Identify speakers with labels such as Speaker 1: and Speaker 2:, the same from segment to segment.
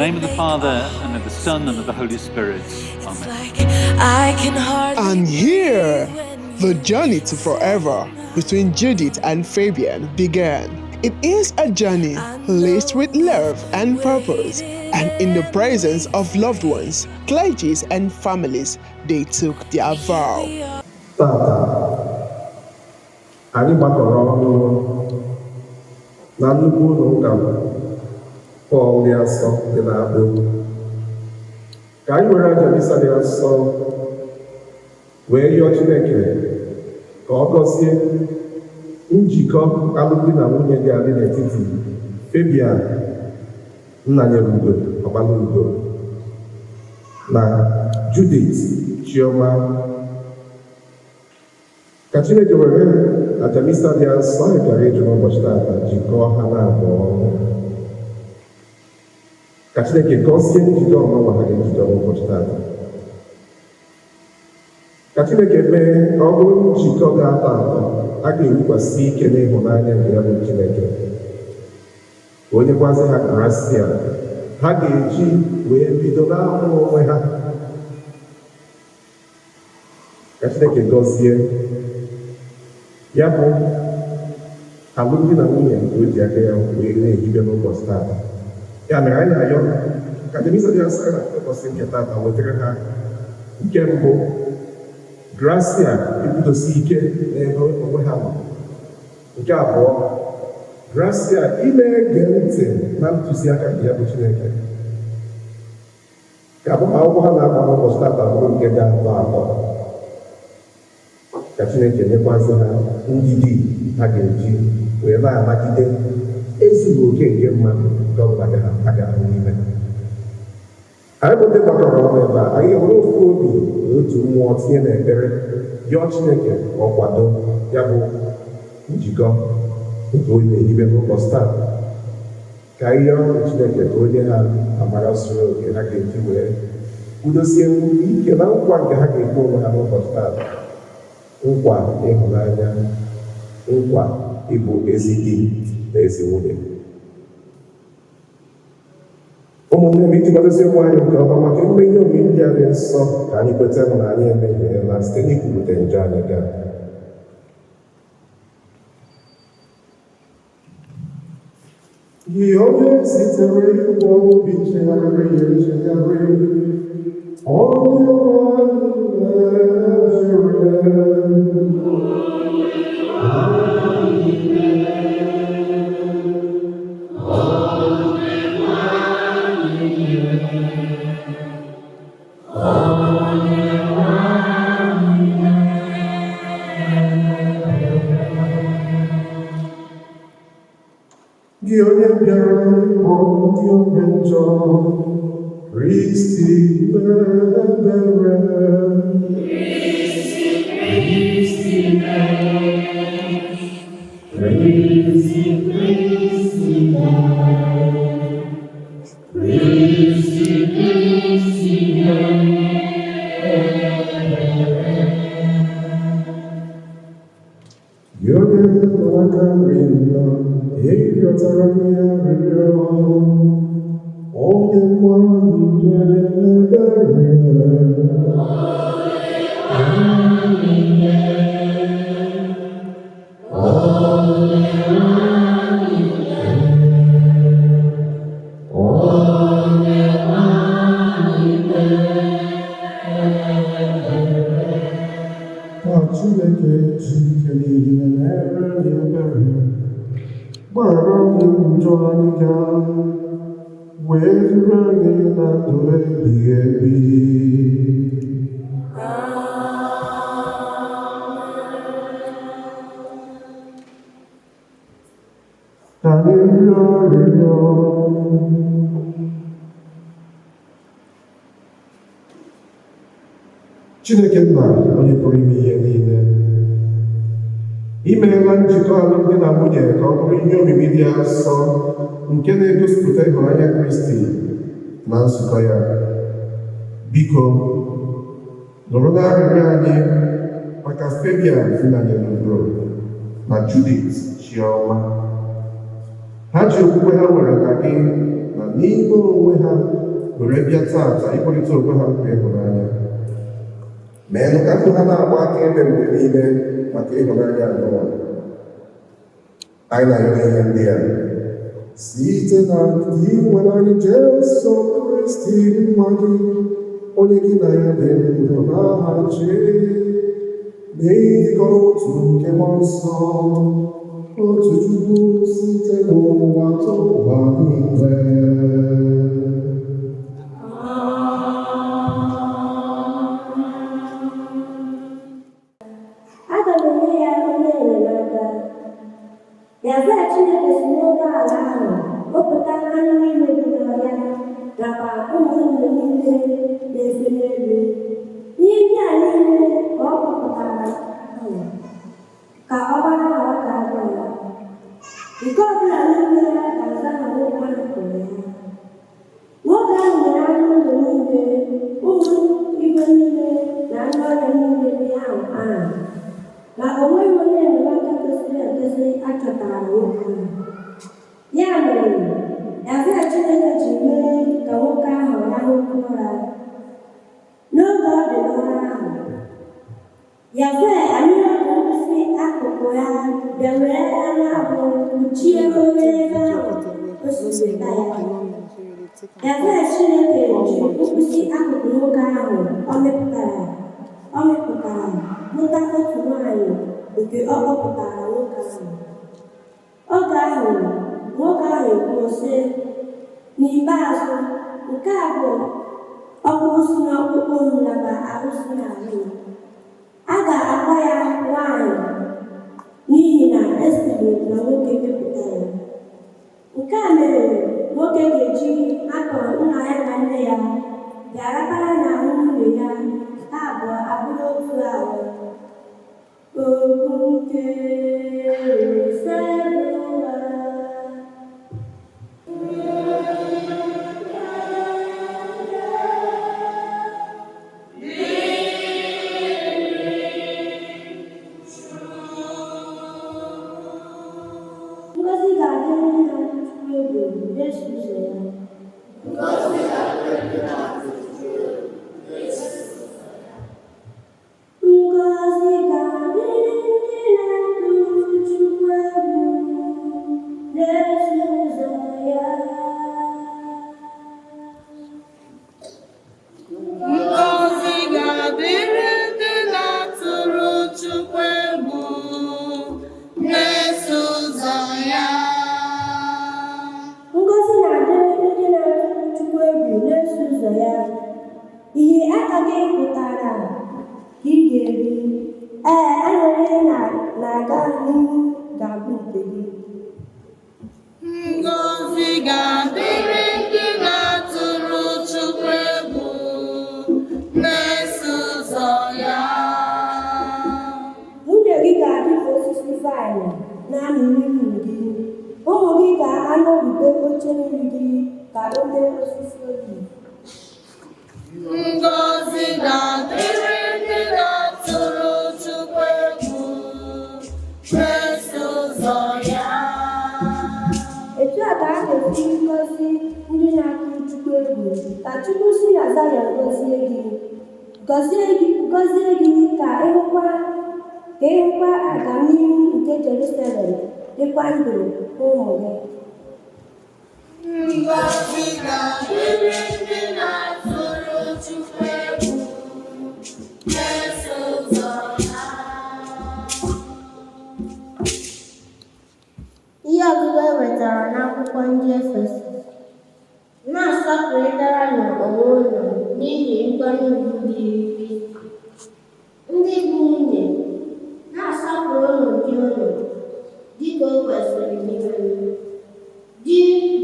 Speaker 1: name of the Father, and of the Son, and of the Holy Spirit. Amen.
Speaker 2: And here, the journey to forever between Judith and Fabian began. It is a journey laced with love and purpose, and in the presence of loved ones, clergies and families, they took their vow.
Speaker 3: Anyị gbakọrọ ọnụ na nnukwu ụlọ ụka Pọl dị Asọ dị n'Agbo ka anyị were aja misa dị asọ wee rịọ Chineke ka ọ gọzie njikọ alụmdi na nwunye dị adị n'etiti Fabian Nnanyerugo Ọgbalugo na Judith Chioma. Ka Chineke were aja misa dị asọ anyị bịara ịjụ n'ụbọchị taata jikọọ ha na-abụọ. Ka Chineke gọzie njide ọmụma ha ga-ejide n'ụbọchị taata. Ka Chineke mee ka ọ bụrụ njikọ ga-atọ atọ a ga-eyikwasị ike n'ịhụnanya nke ya bụ Chineke. Ka onye gwazi ha karasịa ha ga-eji wee bido n'ahụ onwe ha. Ka Chineke gọzie ya bụ alụmdi na nwunye nke o ji aka ya wee na-ehibe n'ụbọchị taata. Ya mere anyị na-ayọ ka Jemisa dị asọ na ụbọchị nke taata wetara ha nke mbụ gracia ebidosi ike n'ebe onwe ha nọ. Nke abụọ gracia ige ntị na ntụziaka nke ya bụ Chineke. Ka akwụkwọ ha na-agba n'ụbọchị taata bụrụ nke ga-atọ atọ. Ka Chineke nyekwazị ha ndidi ha ga-eji wee na-anagide ezughị oke nke mmadụ nke ọbụla ha ga-ahụ n'ime. Anyị bụ ndị gbakọrọ ọnụ ebe a, anyị nwere ofu obi na otu mmụọ tinye n'ekpere yọọ Chineke ka ọ kwado ya bụ njikọ nke onye na-ehibe n'ụbọchị taa. Ka anyị yọọ Chineke ka onye ha amara zuru oke ha ga-eji wee kwudosie ike na nkwa nke ha ga-ekwe onwe ha n'ụbọchị taa. Nkwa ịhụnanya, nkwa ịbụ ezi di na ezi nwunye. Ụmụnne m, iji gbadozie ụmụ anyị nke ọma maka emume ihe omume ndị a dị nsọ ka anyị kweta na anyị emehiela site n'ikwupụta njọ anyị gaa. Gị onye sitere ịgwọ obi chegharịrị ya echegharị, onye gị onye bịara ịkpọ ndị onye njọ, Kristi mere ebere. Gị onye nọ aka nri nọ, ịrịọtara m ya arịrịọ, onye nwanyị mere ebere. Ka Chineke ji ike niile mere anyị ebere, gbara anyị njọ anyị gaa, wee duru anyị na ndụ ebighị ebi. Ka anyị rịọ arịrịọ. Chineke nna onye pụrụ ime ihe niile, imeela njikọ alụmdi na nwunye ka ọ bụrụ ihe omimi dị asọ nke na-egosipụta ịhụnanya Kristi na nzukọ ya. Biko nụrụ n'arịrịọ anyị maka Fabian Nnanyerugo na Judith Chioma. Ha ji okwukwe ha nwere na gị na n'ime onwe ha were bịa taata ịkwalite onwe ha maka ịhụnanya. Meenụ ka ndụ ha na-agba akaebe mgbe niile maka ịhụnanya anụwa. Anyị na-arịọ ihe ndị a site na ndị nwere anyị Jesu Kristi nwa gị, onye gị na ya dị ndụ n'aha n'ịdịkọ otu nke mmụọ nsọ, otu Chukwu site n'ụwa ụwa niile.
Speaker 4: Aga m enye ya onye enyemaka. Yazaa Chineke si n'ụgbọ ala ahụ wepụta anụ niile bi n'ọhịa nakwa ụmụ nnụnụ niile na-efe n'elu. Ihe ndị a niile ka ọ kpọpụtara ka ọ gbara ha ọka abụọ ya. Nke ọbụla n'ime ya ga-aza na nwoke ahụ kwuru ya. Nwoke ahụ nyere anụ ụlọ niile, ụmụ igwe niile na anụ ọhịa niile ndị ahụ aha. Ma o nweghị onye enyemaka kwesịrị ekwesị a chọtara nwoke ahụ. Ya mere, Yazaa Chineke ji mee ka nwoke ahụ rahụ ụra. N'oge ọ dị n'ụra ahụ, Yazaa anyụrụ ọkụ mkpịsị akụkụ ya bịa were anụ abụọ kpuchie oghere ebe ahụ o si weta ya. Yazaa Chineke ji mkpịsị akụkụ nwoke ahụ ọ mịpụtara mụta otu nwaanyị nke ọ kpọpụtara nwoke ahụ. Oge ahụ, nwoke ahụ ekwuo sị, n'ikpeazụ, nke a bụ ọkpụkpụ si n'ọkpụkpụ m nakwa ahụ si n'ahụ m. A ga-akpọ ya nwaanyị n'ihi na esiri na nwoke mepụta ya. Nke a mere nwoke ga-eji akọ nna ya na nne ya bịa rapara n'ahụ nwunye ya, ha abụọ abụrụ otu ahụ. Okwute Seruwa. Ngozi ga-adịrị ndị na-atụ egwu Jesu ụzọ ya. Ngozi ga-adịrị ndị na-atụ egwu Jesu ụzọ ya. Ngozi ga-adịrị ndị na-atụ Chukwu egwu Jesu ụzọ ya.
Speaker 5: Ngozi ga-adịrị ndị na-atụrụ Chukwu egwu na-eso ụzọ ya.
Speaker 4: Ngozi na-adịrị ndị na-atụ Chukwu egwu na-eso ụzọ ya. Ihe aka gị pụtara ka ị ga-eri. Aṅụrị na-aga n'ihu ga-abụ nke gị.
Speaker 5: Ngozi ga-adịrị ndị na-atụrụ Chukwu egwu na-eso ụzọ ya.
Speaker 4: Nwunye gị ga-adị ka osisi vaịn na-amịrị nri gị. Ụmụ gị ga-anọrube oche nri gị ka onye osisi oliv.
Speaker 5: Ngozi ga-adịrị ndị na-atụrụ Chukwu egwu na-eso ụzọ ya.
Speaker 4: Etu a ka a ga-esi gọzie ndị na-atụ Chukwu egwu, ka Chukwu si na Zayọn gọzie gị ka ịhụkwa agamnihu nke Jerusalem dịkwa ndụ n'ụmụ gị.
Speaker 5: Ngozi ga-adịrị ndị na-atụrụ Chukwu egwu na-eso ụzọ ya.
Speaker 4: Ihe ọgụgụ e wetara n'akwụkwọ ndị Efesọs. Na-asọpụrịtaranụ onwe unu n'ihi nkwanye ùgwù dịrị Kristi. Ndị bụ nwunye, na-asọpụrụnụ di unu dịka o kwesịrị n'ime. Di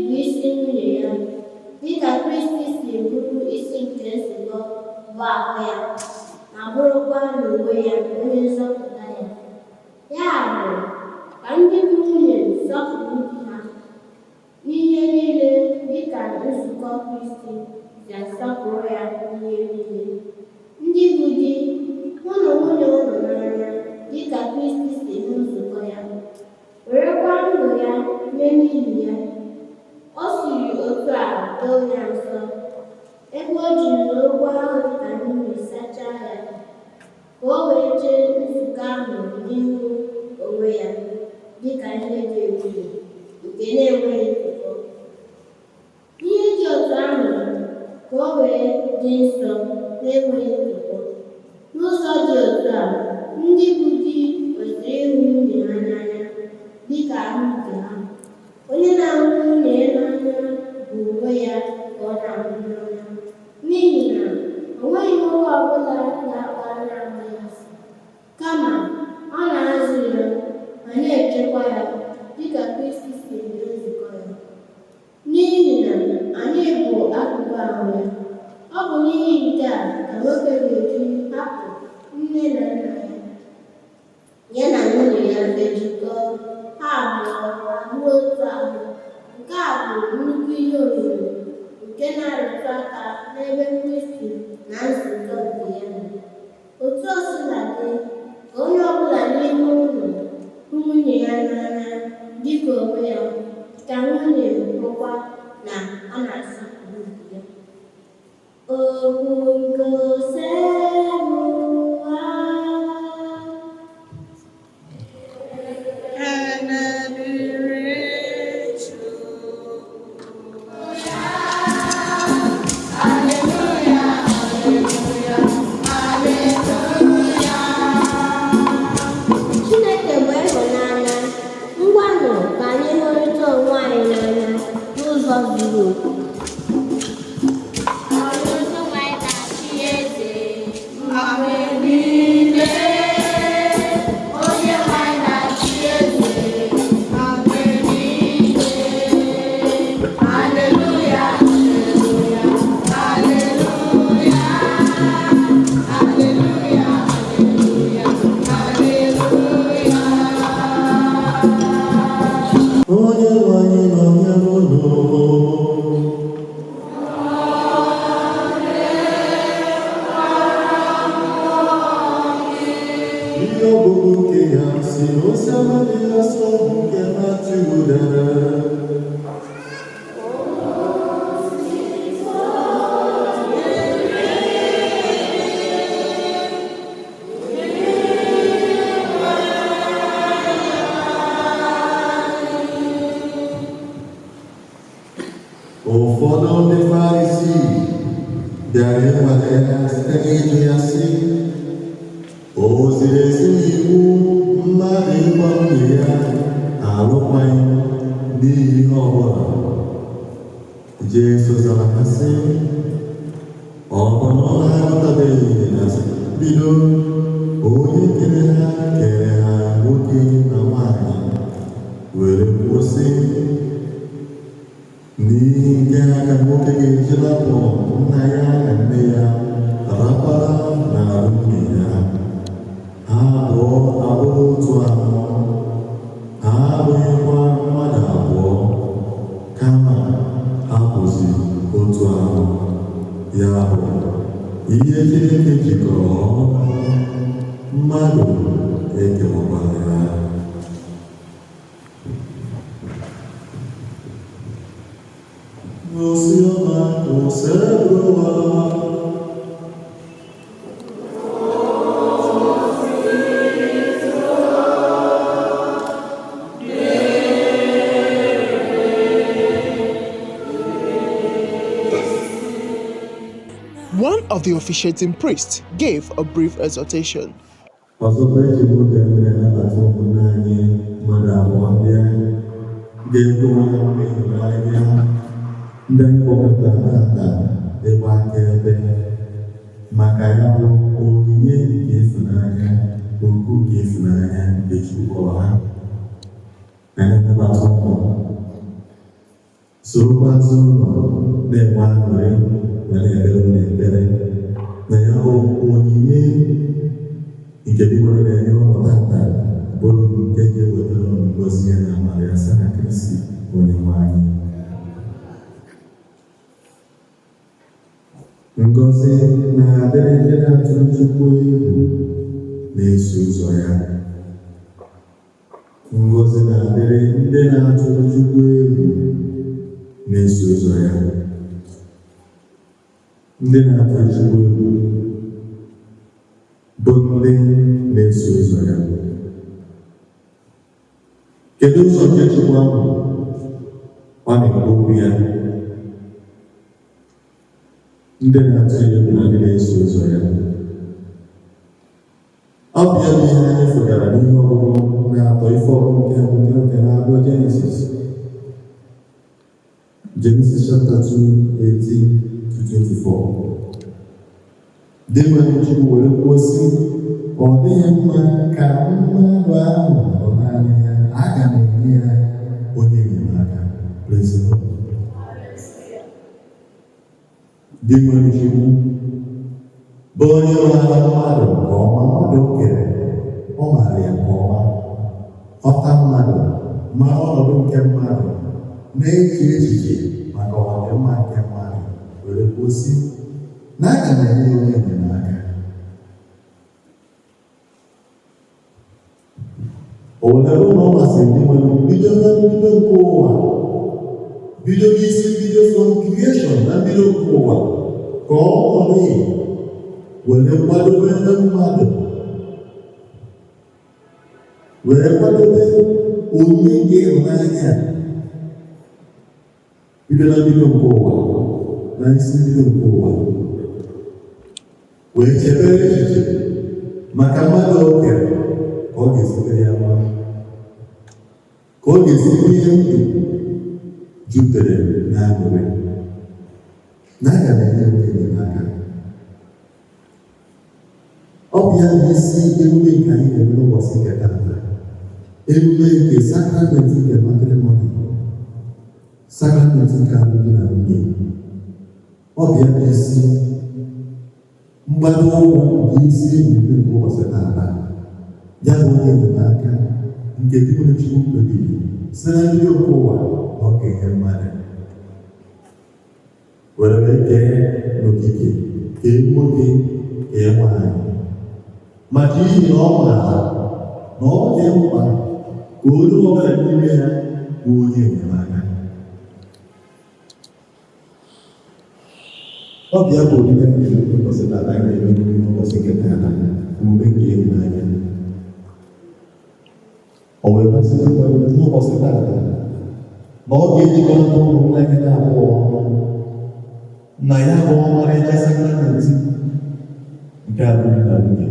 Speaker 4: bụ isi nwunye ya, dịka Kristi si bụrụ isi nke nzukọ bụ ahụ ya, ma bụrụkwa n'onwe ya onye nzọpụta ya. Ya mere, ka ndị bụ nwunye sọpụrụ di ha n'ihe niile dịka nzukọ Kristi si asọpụrụ ya n'ihe niile. Ndị bụ di, hụnụ nwunye unu n'anya dịka Kristi si hụ nzukọ ya, werekwa ndụ ya nye n'ihi ya. O siri otu a ahụ n'ihu onwe ya dịka ihe dị ebube nke na-enweghị ntụpọ. Ihe dị otu ahụ ka o wee dị nsọ na-enweghị ntụpọ. N'ụzọ dị otu a, ndị bụ di kwesịrị ịhụ nwunye ha n'anya dịka ahụ nke ha. Onye na-ahụ nwunye ya n'anya bụ onwe ya ka ọ na-ahụ n'anya, n'ihi na o nweghị nwoke ọbụla na-akpara ahụ ya asị, kama ọ na-azụ ya ma na-echekwa ya dịka Kristi si mee nzukọ ya. N'ihi na anyị bụ akụkụ ahụ ya. Ọ bụ n'ihi nke a ka nwoke ga-eji hapụ nne na nna ya na nwunye ya ejikọọ, ha abụọ abụọ otu ahụ. Nke a bụ nnukwu ihe omimi nke na-arụtụ aka n'ebe Kristi na nzukọ nke ya nọ. Otu o sila dị, ka onye ọbụla n'ime unu hụ nwunye ya n'anya dịka onwe ya, ka nwunye hụkwa na ọ na-asọpụrụ di ya. Okwu nke osemuwa Chineke bụ ịhụnanya. Ngwanụ ka anyị hụrịta onwe anyị n'anya n'ụzọ zuru oke.
Speaker 6: Ụfọdụ ndị Farisii bịara ịnwale ya site n'ịjụ ya sị, o ziri ezi n'iwu mmadụ ịgba nwunye ya alụkwaghị n'ihi ihe ọbụla? Jesu zara ha sị, ọ bụ na ọ na-aghọtabeghị na bido onye kere ha nwoke na nwanyị, were kwuo sị, n'ihi nke ha ka nwoke ga-eji lapụ nna ya na nne ya rapara n'alụ nwunye ya, ha abụọ abụrụ otu ahụ. Ha abụghịkwa mmadụ abụọ, kama ha bụzi otu ahụ. Ya bụ ihe Chineke jikọrọ ọnụ, mmadụ ekewakwala ya.
Speaker 2: One of the officiating priests gave a brief exhortation.
Speaker 6: Ndị kpọpụtara aka ebe akaebe maka ya bụ onyinye nke ịfụnanya, okwu nke ịfụnanya nke Chukwu ha. Anyị nabata ụmụ sorokwazi ụlọ na-enwe aṅụrị ma na-ekpere n'ekpere na ya bụ onyinye nke dịkwara na-enye ọnọdụ bụrụ nke ga-ewetara ngozi ya na amara ya site na Kristi Onyenwe anyị. Ngozi na-adịrị ndị na-atụrụ Chukwu egwu na-eso ụzọ ya. Ngozi na-adịrị ndị na-atụrụ Chukwu egwu na-eso ụzọ ya. Ndị na-atụrụ Chukwu egwu bụ ndị na-eso ụzọ ya. Kedu ụzọ nke Chukwu ahụ ọ na-ekwu okwu ya? Ndị na-atụ ya egwu na ndị na-eso ụzọ ya. Ọ bụ ya bụ ihe anyị fụtara n'ihe ọgụgụ na-atọ ife ọgụgụ nke na-agụ Genesis. Genesis chapter 2, 18-24. Dị nwere Chukwu were kwuo sị, ọ dịghị mma ka mmadụ ahụ nọ naanị ya, aga m enye ya onye enyemaka. Praise the Lord. Dị nwere Chukwu bụ onye maara mmadụ nke ọma, mmadụ o kere, ọ maara ya nke ọma, ọta mmadụ, mara ọnọdụ nke mmadụ, na-eche echiche maka ọdịmma nke mmadụ, were kwuo sị, na aga m enye ya onye enyemaka. O were ụlọ masịrị ndị nwere bido na mbido nke ụwa, bido n'isi bido from creation na mbido nke ụwa, ka ọ nọrọ were kwadobe ndị mmadụ, were kwadobe onye ga-ịhụnanya bido na mbido nke ụwa na isi mbido nke ụwa, wee chebere echiche maka mmadụ o kere ka ọ ga-esitere ya mma, ka ọ ga-esite ihe ndụ jupụtara na aṅụrị, na aga m enye okenye n'aka. Ọ bụ ya bụ isi emume nke anyị na-eme n'ụbọchị nke taata, emume nke sakramenti nke matrimoni, sakramenti nke alụmdi na nwunye. Ọ bụ ya bụ isi mgbado ụkwụ nke isi emume nke ụbọchị taata. Ya bụ onye enyemaka nke dị nwere Chukwu kpebiri si na ndị nke ụwa na ọ ga-enye mmadụ, were kee n'okike, kee nwoke, kee nwaanyị, maka ihi na ọ maara na ọ dị mkpa ka onye ọbụla n'ime ha bụ onye enyemaka. Ọ bụ ya bụ obibi nke ụbọchị taata anyị na-eme n'ụbọchị nke taata, omume nke ịhụnanya. O wee masị n'ụbọchị taata na ọ ga-ejikọta ụmụnne gị na-abụọ ọnụ na ya bụ ọmarịcha sakramenti nke alụmdi na nwunye,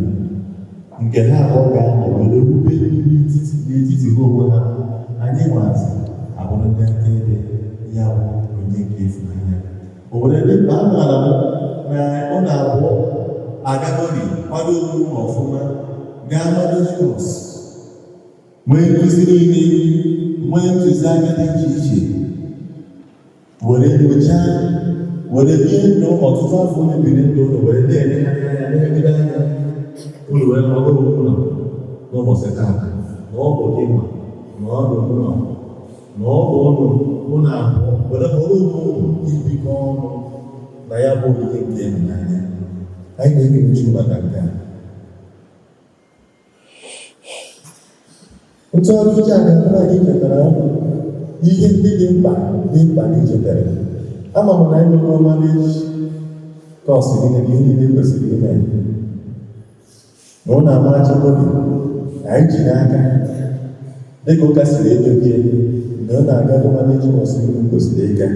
Speaker 6: nke ha abụọ ga-anọ were rube n'etiti ha onwe ha. Anyị nwazi abụrụ ndị akaebe ya bụ onye nke ịfụnanya. O were dị mkpa amaara m na ọ na-abụọ agagori kwado ụlọ ọfụma, gaa mmadụ Jizọs, nwee nkụzi niile, nwee ntụziaka dị iche iche, were nyochaa, were bie ndụ ọtụtụ afọ mebiri ndụ ụlọ, were na-ele anya na-egide anya ụlọ wee nọrọ ụlọ n'ụbọchị taata, na ọ bụ gị ma na ọ bụ ụlọ na ọ bụ ụlọ abụọ, were hụrụ ụmụ ibikọ ọnụ na ya bụ ihe nke ịhụnanya. Anyị na-ekele Chukwu maka nke a. Ntụgharị uche a ga-akpara anyị chetara ihe ndị dị mkpa na ichetara. Ama m na anyị nọ n'ọmalịcha kọọsụ niile na ihe niile kwesịrị ime na ọ na-amaracha obi anyị ji n'aka dịka ụka siri edobie na ọ na-aga ọmalịcha kọọsụ niile kwesịrị ịga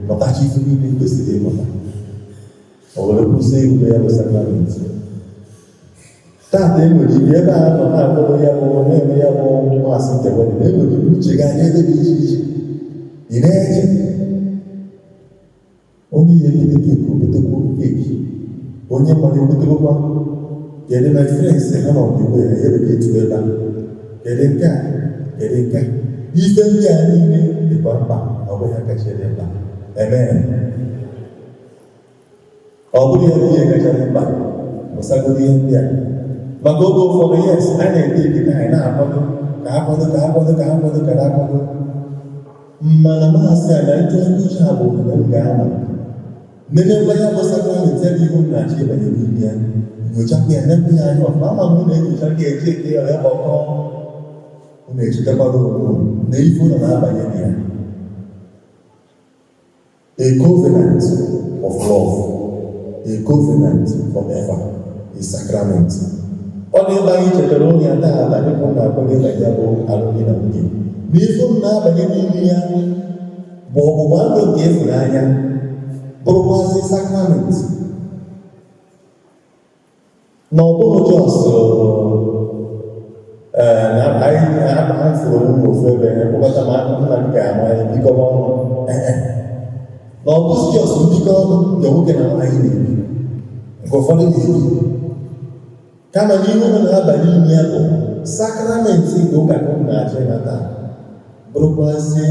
Speaker 6: mụtacha ife niile kwesịrị ịmụta. O were kwụsị ebube ya bụ sakramenti. Taata enwere ike ebe a nọ na-akpọrọ ya bụ na-eme ya bụ masị nkewere, na enwere ike uche gị anya ebe dị iche iche. Ị na-eche onye ihe ebute keeki obetekwa keeki, onye mmadụ ebutekwa kedu my friends ha nọ n'igwe ya ereke etu ebe a, kedu nke a, kedu nke a. Ife ndị a niile dịkwa mkpa, ọ bụghị ya kacha dị mkpa. Amen. Ọ bụrụ ya bụ ihe kacha dị mkpa, gbasagoro ihe ndị a. Maka oge ụfọdụ yes, a na-ete ekike anyị na-akwado ka na-akwado, mana mahasị a na ntụgharị uche a bụ na m ga-anọ nenekwa ya bụ sakramenti ebe ihu na-achị ịbanye n'ime ya, nyochakwa ya, nepụ ya anya ọfụma. Ama m na-enyocha ka eji eke ya ya gbakọ, unu echetakwara onwe na ife ụlọ na-abanye na ya. A covenant of love, a covenant forever, a sacrament. ọ na-ebe anyị chetara onye a na-aba dịka ọ na-akpọghị na ya bụ alụmdi na nwunye n'ife m na-abanye n'ime ya bụ ọgbụgba ndụ nke ịfụnanya bụrụkwazị sakramenti na ọ bụghị jọs na anyị fụrụ ụmụ ofu ebe kpọkọta ma nna m ga-ama anyị bikọba ọnụ na ọ bụzi jọs mbikọ ọnụ nke nwoke na nwaanyị na-ebi nke ụfọdụ na-ebi kama n'ihe ụlọ na-aba n'ime ya bụ sakramenti nke ụka ka ụmụ na-achọ ịnata bụrụkwazị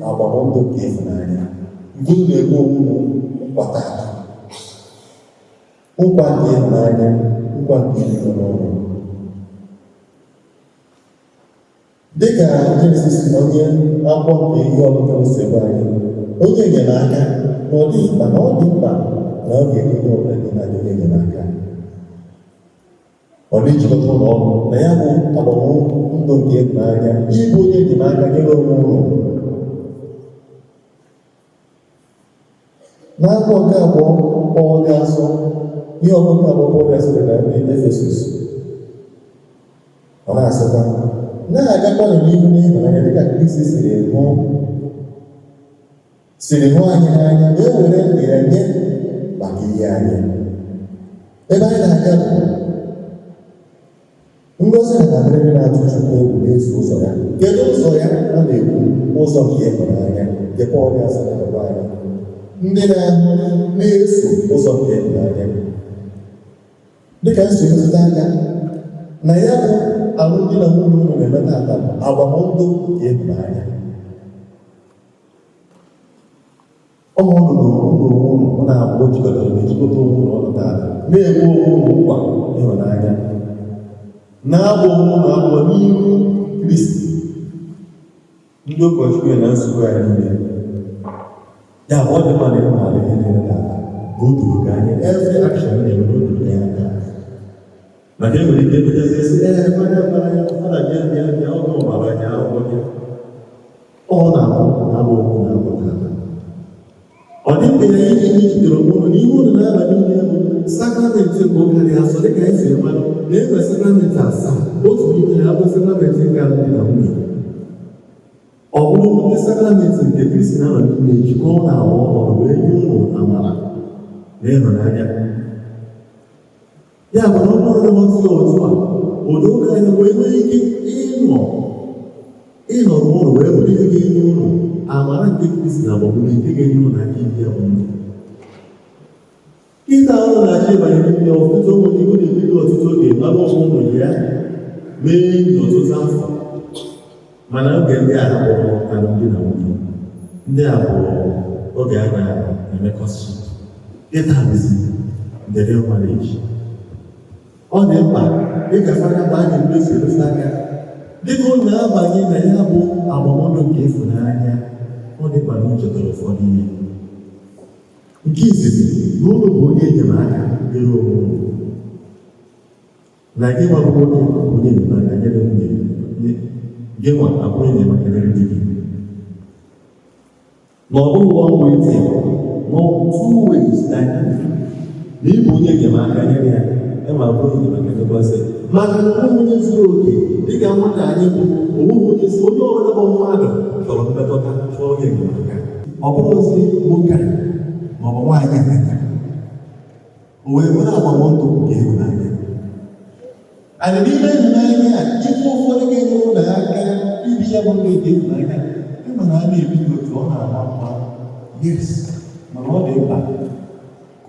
Speaker 6: agbamndụ nke ịfụnanya nke ụlọ ebe owuwu nkwata nkwa nke ịfụnanya nkwa nke ịdị n'ọrụ dịka Jenesis na onye akwụkwọ nke ihe ọbụla o si ebe anyị onye enyemaka na ọ dịghị mkpa na ọ dị mkpa na ọ ga-edobe ọbụla dị na onye enyemaka ọ na-ejikọta ụlọ ọrụ na ya bụ agbamndụ nke ịfụnanya ịbụ onye enyemaka nyere onwe ụlọ n'afọ nke abụọ Pọl ga-asụ ihe ọgụgụ abụọ Pọl ga-asụrụ na ndị Efesus ọ na-asịkwa na-agakwanụ n'ihu n'ịhụnanya dịka Kristi siri hụ anyị n'anya na ewere ndụ ya nye maka ihe anyị ebe anyị na-aga bụ ngozi na adịrịrị na-atụ Chukwu egwu na-eso ụzọ ya kedu ụzọ ya a na-ekwu ụzọ nke ịhụnanya nke Pọl ga-asụ na anyị ndị na-eso ụzọ nke ịhụnanya dịka nso metụta aka na ya bụ alụmdi na nwunye ụlọ na-emeta ata agbamndụ nke ịhụnanya ọnọdụ ụlọ na-abụ jikọtara na-ejikọta onwe ụlọ ọnọdụ ala na-egbu onwe ụlọ nkwa ịhụnanya na-abụ onwe na abụọ n'ihu Kristi ndị ụkọchukwu na nsogbu ya niile ya bụ ọ dị mmadụ ịhụnanya ihe na-emeta ata bụ o doro ka anyị every action na-eme n'ododo ya aka maka enwere ike epụtazi esi fada bịa ọgụ ọbara anya akwụkwọ gị ọ na-abụ na-abụ okwu na-abụta ọ dị mgbe ya ihe ihe jidere ụlọ n'ihe ụlọ na-aba n'ime bụ sakramenti nke ụka dị asọ dịka anyị siri mmadụ na-enwe sakramenti asaa otu n'ime ya bụ sakramenti nke alụmdi na nwunye ọ bụrụ ndị sakramenti nke Kristi na anọ n'ime ejikọ na awọ ọrụ wee nye ụlọ amara na ịhụnanya ya bụ na ọ bụrụ na otu a odo ụka anyị wee nwee ike ịnọ n'ụlọ wee bụrụ ihe ga-enye ụlọ amara nke Kristi na agbamume nke ga-enye ụlọ aka ihe ya bụ ndụ ịta ụlọ na-achị ịbanye n'ime ọtụtụ ụmụ ndị Igbo na-ebido ọtụtụ oge mara ụmụ ya mee n'ọtụtụ afọ mana oge ndị a hapụrụ alụmdi na nwunye ndị a bụ oge a na-emekọsị ịta bụzi ndere marriage ọ dị mkpa ịgafe aka mgbe a ga-emezu emezu aka dịka ọ na-abanye na ya bụ agbamndụ nke ịfụnanya ọ dị mkpa na nchetara ụfọdụ ihe nke izizi na ụlọ bụ onye enyemaka nyere onwe ụlọ na gị nwabụ nwoke onye enyemaka nyere nwunye gị nwa abụrụ enyemaka nyere di gị na ọ bụghị one way thing no two ways na ịbụ onye enyemaka nyere ya ma ọ bụrụ enyemaka nyekwasị maka na onye zuru oke dịka nwata anyị bụ onye ọbụla bụ mmadụ chọrọ mmetụta chọọ onye enyemaka ọ bụrụzi nwoke ma ọ bụ nwaanyị aka o wee nwere agbamndụ nke ịhụnanya anyị n'ime ịhụnanya a ife ụfọdụ ga-enye ụlọ aka ibi ya bụ nke ịhụnanya ịma na a na-ebido otu ọ na-ama mma yes mana ọ dị mkpa ka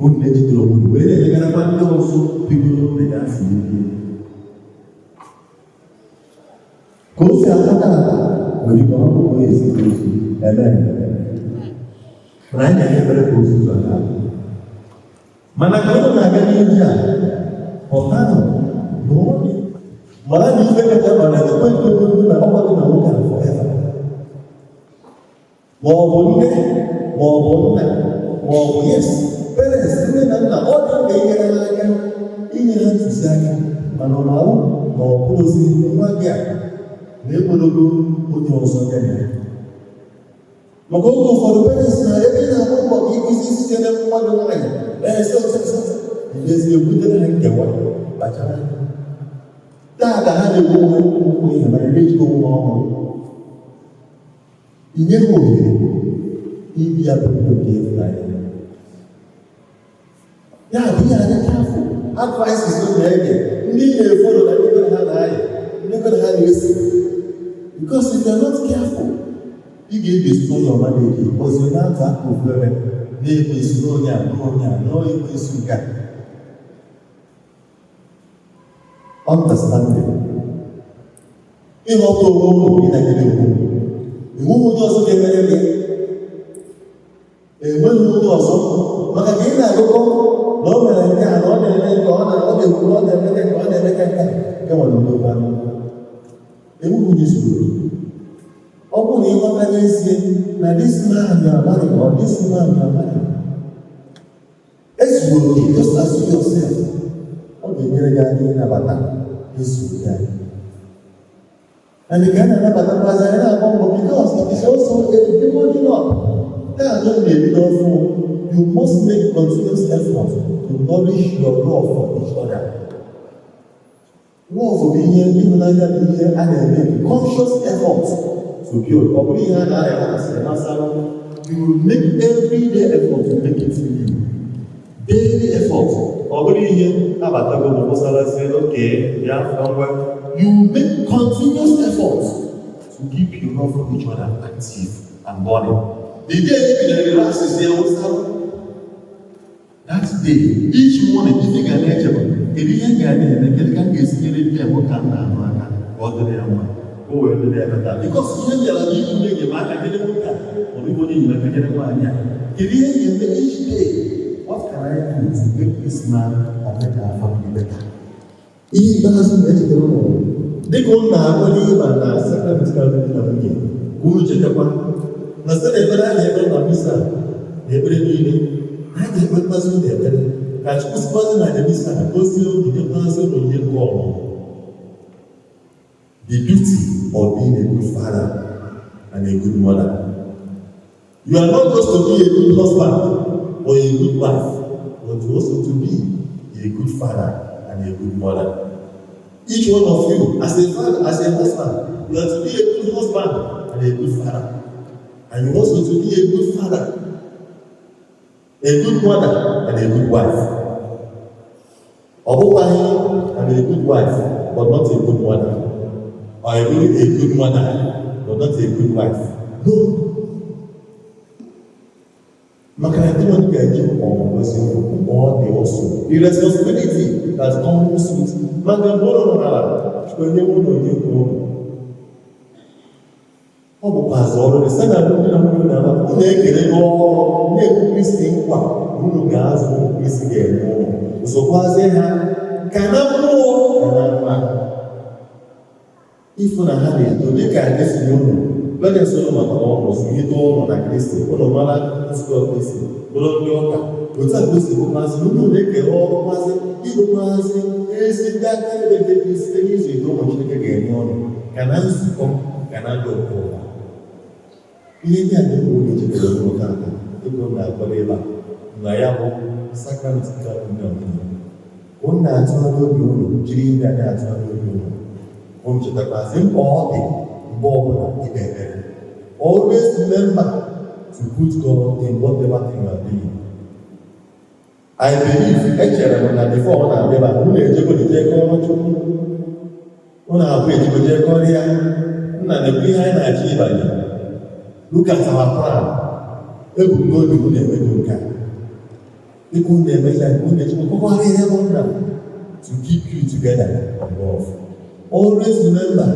Speaker 6: unu na-ejidere obodo wee na-enyegara ndị ọzọ bidoro mgbe ya si ike ka o si akpata ala nwere ike ọ bụrụ onye ezi ozu eme mana anyị na-ebere ka ozuzu ala mana ka ọ na-aga n'ihu a ọtanụ na ọdị mara na ife kacha ma na echekwa ntụrụndụ na ọgbakọ na nwoke afọ ya ma ọ bụ nne ma ọ bụ nna ma ọ bụ yes parents nne na nna ọ dị mkpa inyere ha aka inye ha ntụziaka mana ọ na-ahụ ma ọ bụrụzi nwa gị a na-egbologbo onye ọzọ ya na ya maka oge ụfọdụ parents na ebe ị na-ahụ mbọ ka ịkụzi site na mmadụ nwaanyị na-ese ọtụtụ ezi ebutere ha nkewa kpachara ka ha na-ekwu okwu ihe ma na-ejigo nwa ọhụrụ inye ha ohere ibi ya bụ nke ịhụnanya ya bụ ihe anya afọ advices na-ege ndị na-eforo na ndị ha na-aya ndị ha na-esi because if you are not careful ị ga-ebesi onye ọma na-eji ozi na-atụ aka ofere na-ekwesị n'onye a n'onye a n'ekwesị nke a understanding ịghọta onwe ụmụ gị na-enyere onwe enweghị onye ọzọ ga-emere gị enweghị onye ọzọ maka ka ị na-agụkọ na o mere nke a na ọ na-eme nke ọ na-ekwu na ọ na-eme nke ọ na-eme nke nke nwere nnukwu anụ enweghị onye zuru ọ bụrụ na ịghọta n'ezie na this man you are married or this woman you are married ezugbo oke just as you yourself ọ ga-enyere gị aka ịnabata ezugbo ya and ka a na-anabata kwazi anyị na-agba mbọ because it is also a building up na-adọ na-ebido ọfụ you must make continuous effort to nourish your love for each other. Love bụ ihe ịhụnanya bụ ihe a na-eme conscious effort to build. Ọ bụrụ ihe a na-asị gbasara you will make everyday effort to make it real. Daily effort. Ọ bụrụ ihe abatago na gbasara sị oke ya ngwa you make continuous effort to keep your love for each other active and burning. The day you can relax is there that day, each morning, if you can enter, if you can get in, you can get in the work and order them. Go over there because you are making a man and get a book, or you can get a one. If you can each day, what can I do to make this man a better family better? He doesn't get it wrong. They go now, only by the second discovery of the game. Who is Japan? Nasıl evvel namisa, evvel I get what was in there. Catch us wasn't at the misa, goes to the person of the world. The duty of being a good father and a good mother. You are not just to be a good husband or a good wife, but also to be a good father and a good mother. Each one of you, as a father, as a husband, you are to be a good husband and a good father. And you also to be a good father, a good mother, and a good wife. Otherwise, I'm a good wife, but not a good mother. Or a good mother, but not a good wife. No. Makanati won't get you or they also. The responsibility that comes with Makanbono, when you want to go. Ọ bụkwa ọrụ na sị na ndị na-amụrụ na unu na-ekele n'ọrụ na-ekwu isi nkwa unu ga-azụ isi ga-eme ụlọ ụzọkwazie ha ka na mmụọ ka na mma ịfụ na ha na-eto dịka esi n'ụlọ gọdesi ụlọ maka ọrụ zụlite ụlọ na Kristi ụlọ mara nzukọ Kristi bụrụ ndị ụka otu a Kristi bụkwazị unu na-ekele ọrụ kwazị ịbụkwazị ezi ndị aka ebe nke Kristi site n'izu ito ụmụ Chineke ga-enye ọrụ ka na nzukọ ka na ndị ụka ụwa ihe ndị a na-enwe oge jikere n'ụka aka ego na-akwado ebe a na ya bụ sakrament nke ndị ọdịnihu ụnụ na-atụgharị obi ụlọ jiri ihe a na-atụgharị obi ụlọ ụnụ chetakwazị mkpa ọ dị mgbe ọbụla ikpe ekpere always remember to put God in whatever thing you are doing. I believe echere m na before ọ na-abịa ụnụ na-ejego jekọ ọrụ Chukwu ụnụ abụ ejego jekọ ya nna na-ekwu ihe anyị na-achọ ịbanye. Look at our plan. Everybody will never do that. People never like to keep you together in love. Always remember,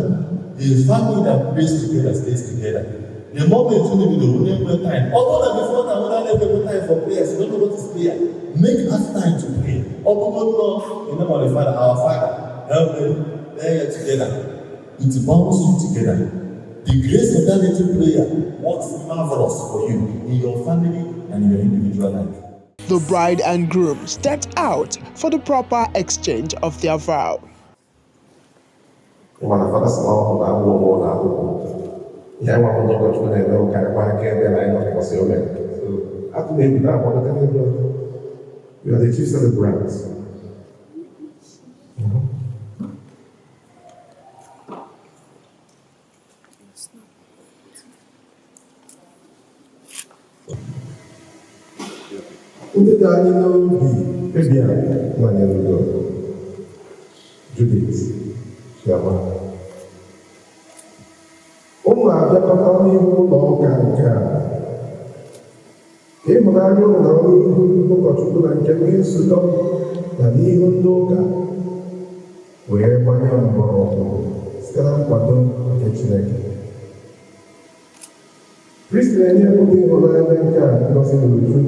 Speaker 6: the family that prays together stays together. The moment you need to remember time. Although before now, when I never time for prayers, you don't know what is prayer. Make us time to pray. Although God, in the name of the Father, our Father, help them, they're together. It bonds you together. The grace of that little prayer works marvelous for you in your family and in your individual life.
Speaker 2: The bride and groom stepped out for the proper exchange of their vow.
Speaker 3: You are the chiefs of the brands. ndị dị anyị n'obi Fabian nwanyị Udo, Judith Chiama, ụmụ abịakọta n'ihu ụlọ ụka nke a ịhụnanya ụmụ na n'ihu ụkọchukwu na nke ndị nzukọ na n'ihu ndị ụka wee gbanye mgbọrọgwụ site na nkwado nke Chineke. Kristi na-enye ụdị ịhụnanya nke a ngọzi n'uju.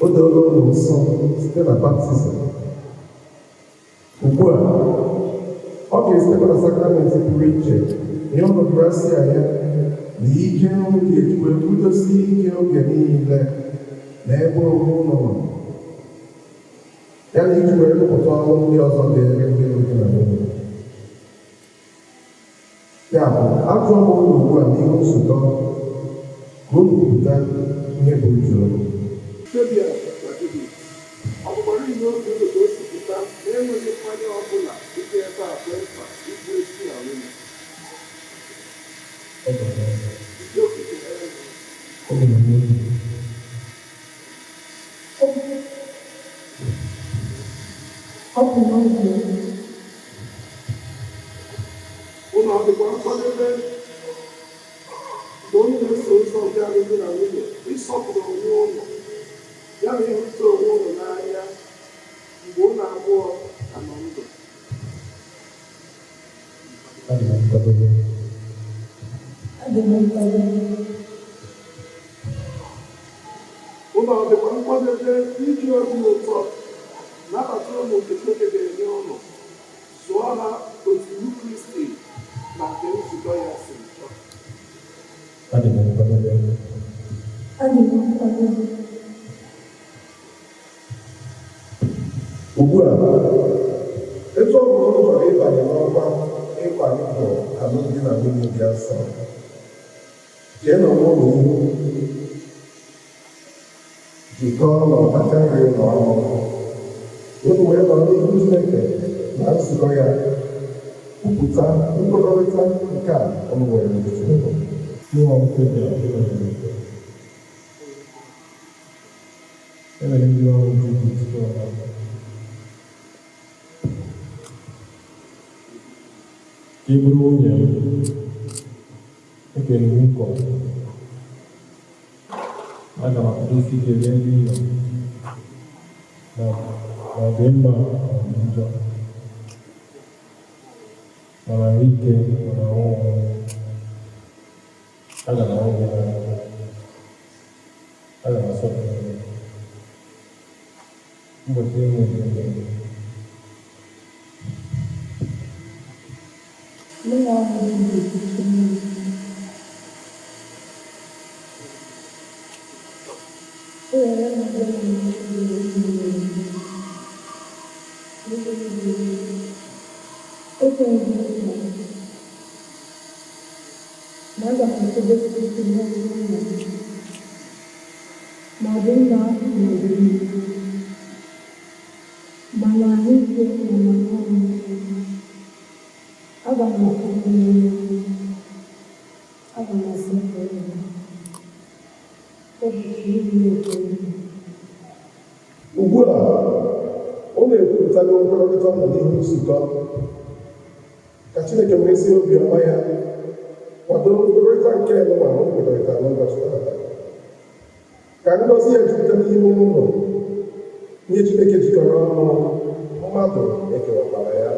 Speaker 3: O doro ụlọ nsọ site na baptizim. Ugbu a, ọ ga-esitekwa na sakramenti pụrụ iche nye ọnọdụ asị anya na ike ọrụ ga-eji wee kwudosi ike oge niile n'ebe ụlọ nọ, ya na iji wee rụpụta ọrụ ndị ọzọ ga-ere ndị oge na nwunye. Ya bụ, atụ ọbụla ugbu a n'ihu nzukọ ka o kwupụta ihe bụ uju olu.
Speaker 7: Fabian na Judith, ọ bụkwara ihe oge ụzọ ka o si pụta na-enweghị mmanya ọ bụla dịka ebe a kwe mkpa ịbụ ezi na nwunye. Ụlọ ọdịkwa nkwadebe mgbe onye na-eso ụzọ nke alụmdi na nwunye ịsọpụrụ onwe ụlọ ya na ịhụta onwe ụlọ n'anya mgbe ụlọ abụọ ka nọ ndụ. Ụlọ ọdịkwa nkwadebe iji obi ụtọ nabata ụmụ nke Chineke ga-enye ụlọ, zụọ ha otu iwu Kristi na nke nzukọ ya si chọọ.
Speaker 3: Ugbu a, etu ọ bụrụ chọrọ ịbanye n'ọkwa ịkwa ịkpọ alụmdi na nwunye dị asọ, jee n'ọnwa ụlọ ihu jikọọ na ọkacha nri na ọrụ unu wee nọ n'ihu Chineke na nzukọ ya kwupụta nkwekọrịta nke a ọnụ nwere n'etiti unu.
Speaker 6: Enwere ndị ọrụ Judith Chioma ka ị bụrụ nwunye m, ekere m nkwa aga m akwụdosi ike rie ndị nọ na ọdịmma na njọ, mana ike mana ọnwụ aga m ahụ gị n'anya, aga m asọpụrụ gị ụbọchị enwe gị.
Speaker 3: Ugbu a, ọ na-ekwupụtago nkwekọrịta ọnụ n'ihu nzukọ ka Chineke wee si obiọma ya kwado nkwekọrịta nke nwa o kwekọrịta n'ụbọchị taata, ka ngọzi ya jupụta n'ime ụlọ ihe Chineke jikọrọ ọnụ mmadụ ekewakwara ya.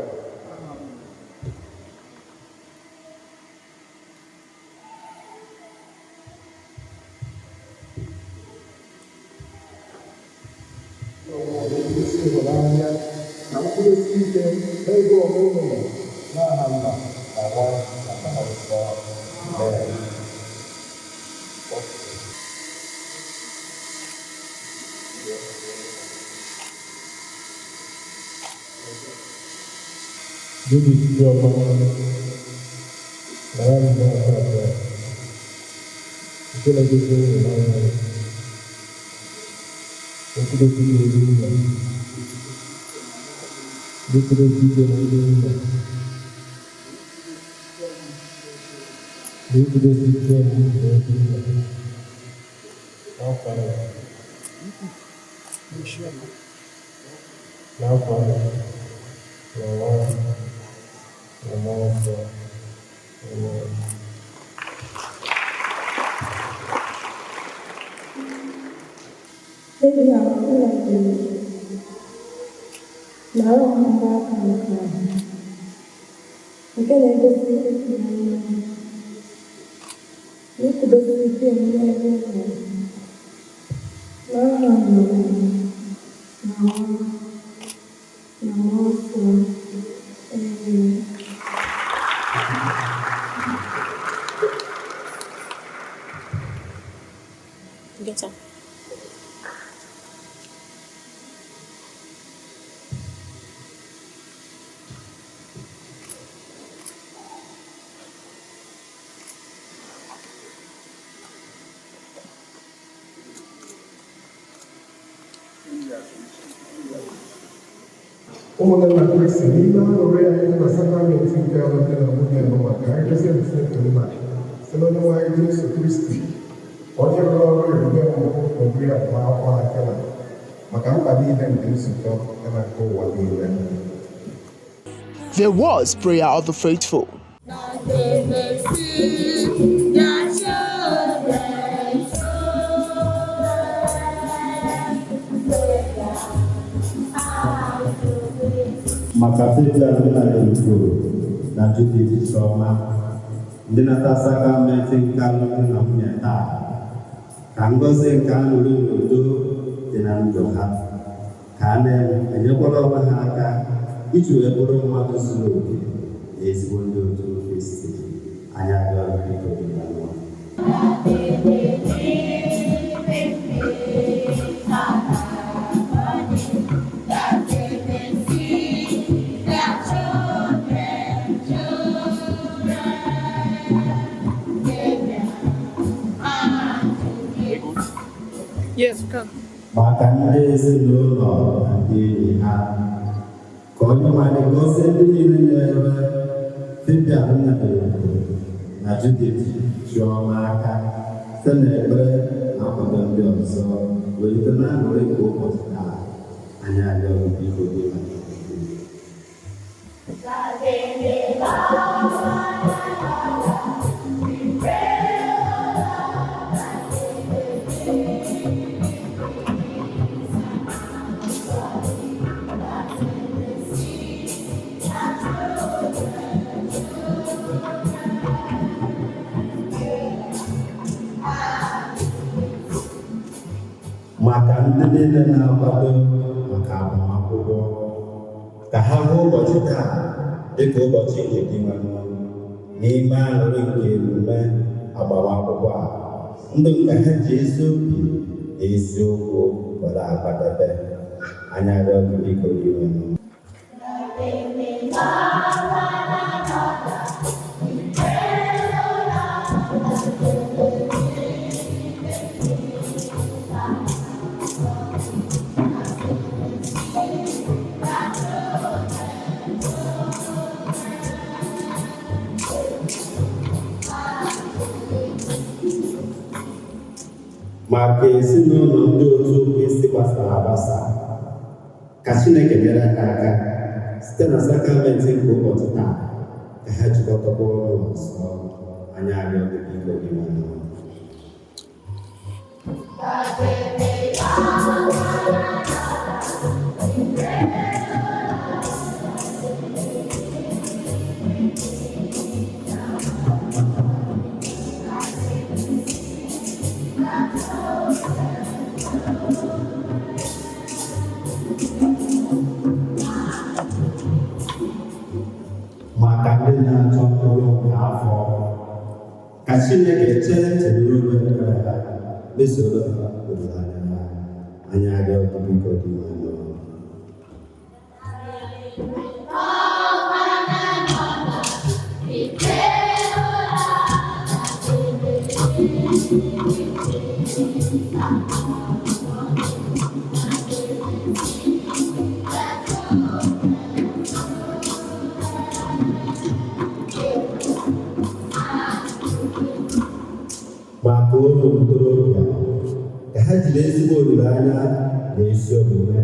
Speaker 3: Ịhụnanya na mkpụrụosi ike n'ebe ọmụmụ nọ n'aha Nna na Nwa na Mmụọ Nsọ. Amen.
Speaker 6: Judith Chioma na ya mbụ aka abụọ nke na-egosi ịhụnanya mkpụrụosi ike n'ebe nna, mkpụrụosi ike n'ebe nna, mkpụrụosi ike n'ebe nna, n'afọ ya
Speaker 3: n'afọ n'ọnwa n'afọ
Speaker 4: Baby, I feel like you. Now I don't come back on the car. I'm gonna go see this man. You could go see him everywhere.
Speaker 8: Get up.
Speaker 3: ụmụnne na Kristi n'ime ọrụ ya anyị na sakramenti nke alụmdi na nwunye bụ maka anyị gosi ebute mma site n'onye nwe anyị Jesu Kristi onye rụrụ ọrụ ebube mbụ n'obi agbamakwụkwọ na Kena maka mkpa niile nke nzukọ ya na nke ụwa niile.
Speaker 2: There was prayer of the faithful.
Speaker 6: Maka Fabian Benadigo na Judith Soma, ndị nata sakramenti nke alụmdi na nwunye taa, ka ngọzi nke anụrụ n'udo dị na ndụ ha, ka a na-enyekwara onwe ha aka iji wee bụrụ mmadụ zuru oke na ezigbo ndị otu Kristi. Anyị arịọrọ biko gị na nwa.
Speaker 8: Yes, come.
Speaker 6: Maka ndị ezinụlọ na ndị enyi ha, ka onye nwanyị gọzie ndị niile na-ewe Fabian Benadigo na Judith Chioma aka site n'ekpere na nkwado ndị ọzọ welite na aṅụrị nke ụbọchị taa. Anyị arịọrọ biko gị na maka ndị niile na-akwado maka agbamakwụkwọ ka ha hụ ụbọchị taa dịka ụbọchị nke dị nwanne n'ime aṅụrị nke emume agbamakwụkwọ a, ndụ nke ha ji ezi obi na eziokwu were akwadebe. Anyị arịọghị biko gị nwanne. Maka ezinụlọ ndị otu Kristi gbasara agbasa, ka Chineke nyere ha aka site na sakramenti nke ụbọchị taa, ka ha jikọtakwa ọrụ ọzọ. Anyị arịọghị biko gị nwanne. Maka ndị na-achọ mkpụrụ nke afọ, ka Chineke chee ntị n'obe ekpere ha, mesoro ha olileanya ha. Anyị arịọghị biko gị nwanne. Maka ụmụ ntorobịa, ka ha jiri ezigbo olileanya na ezi omume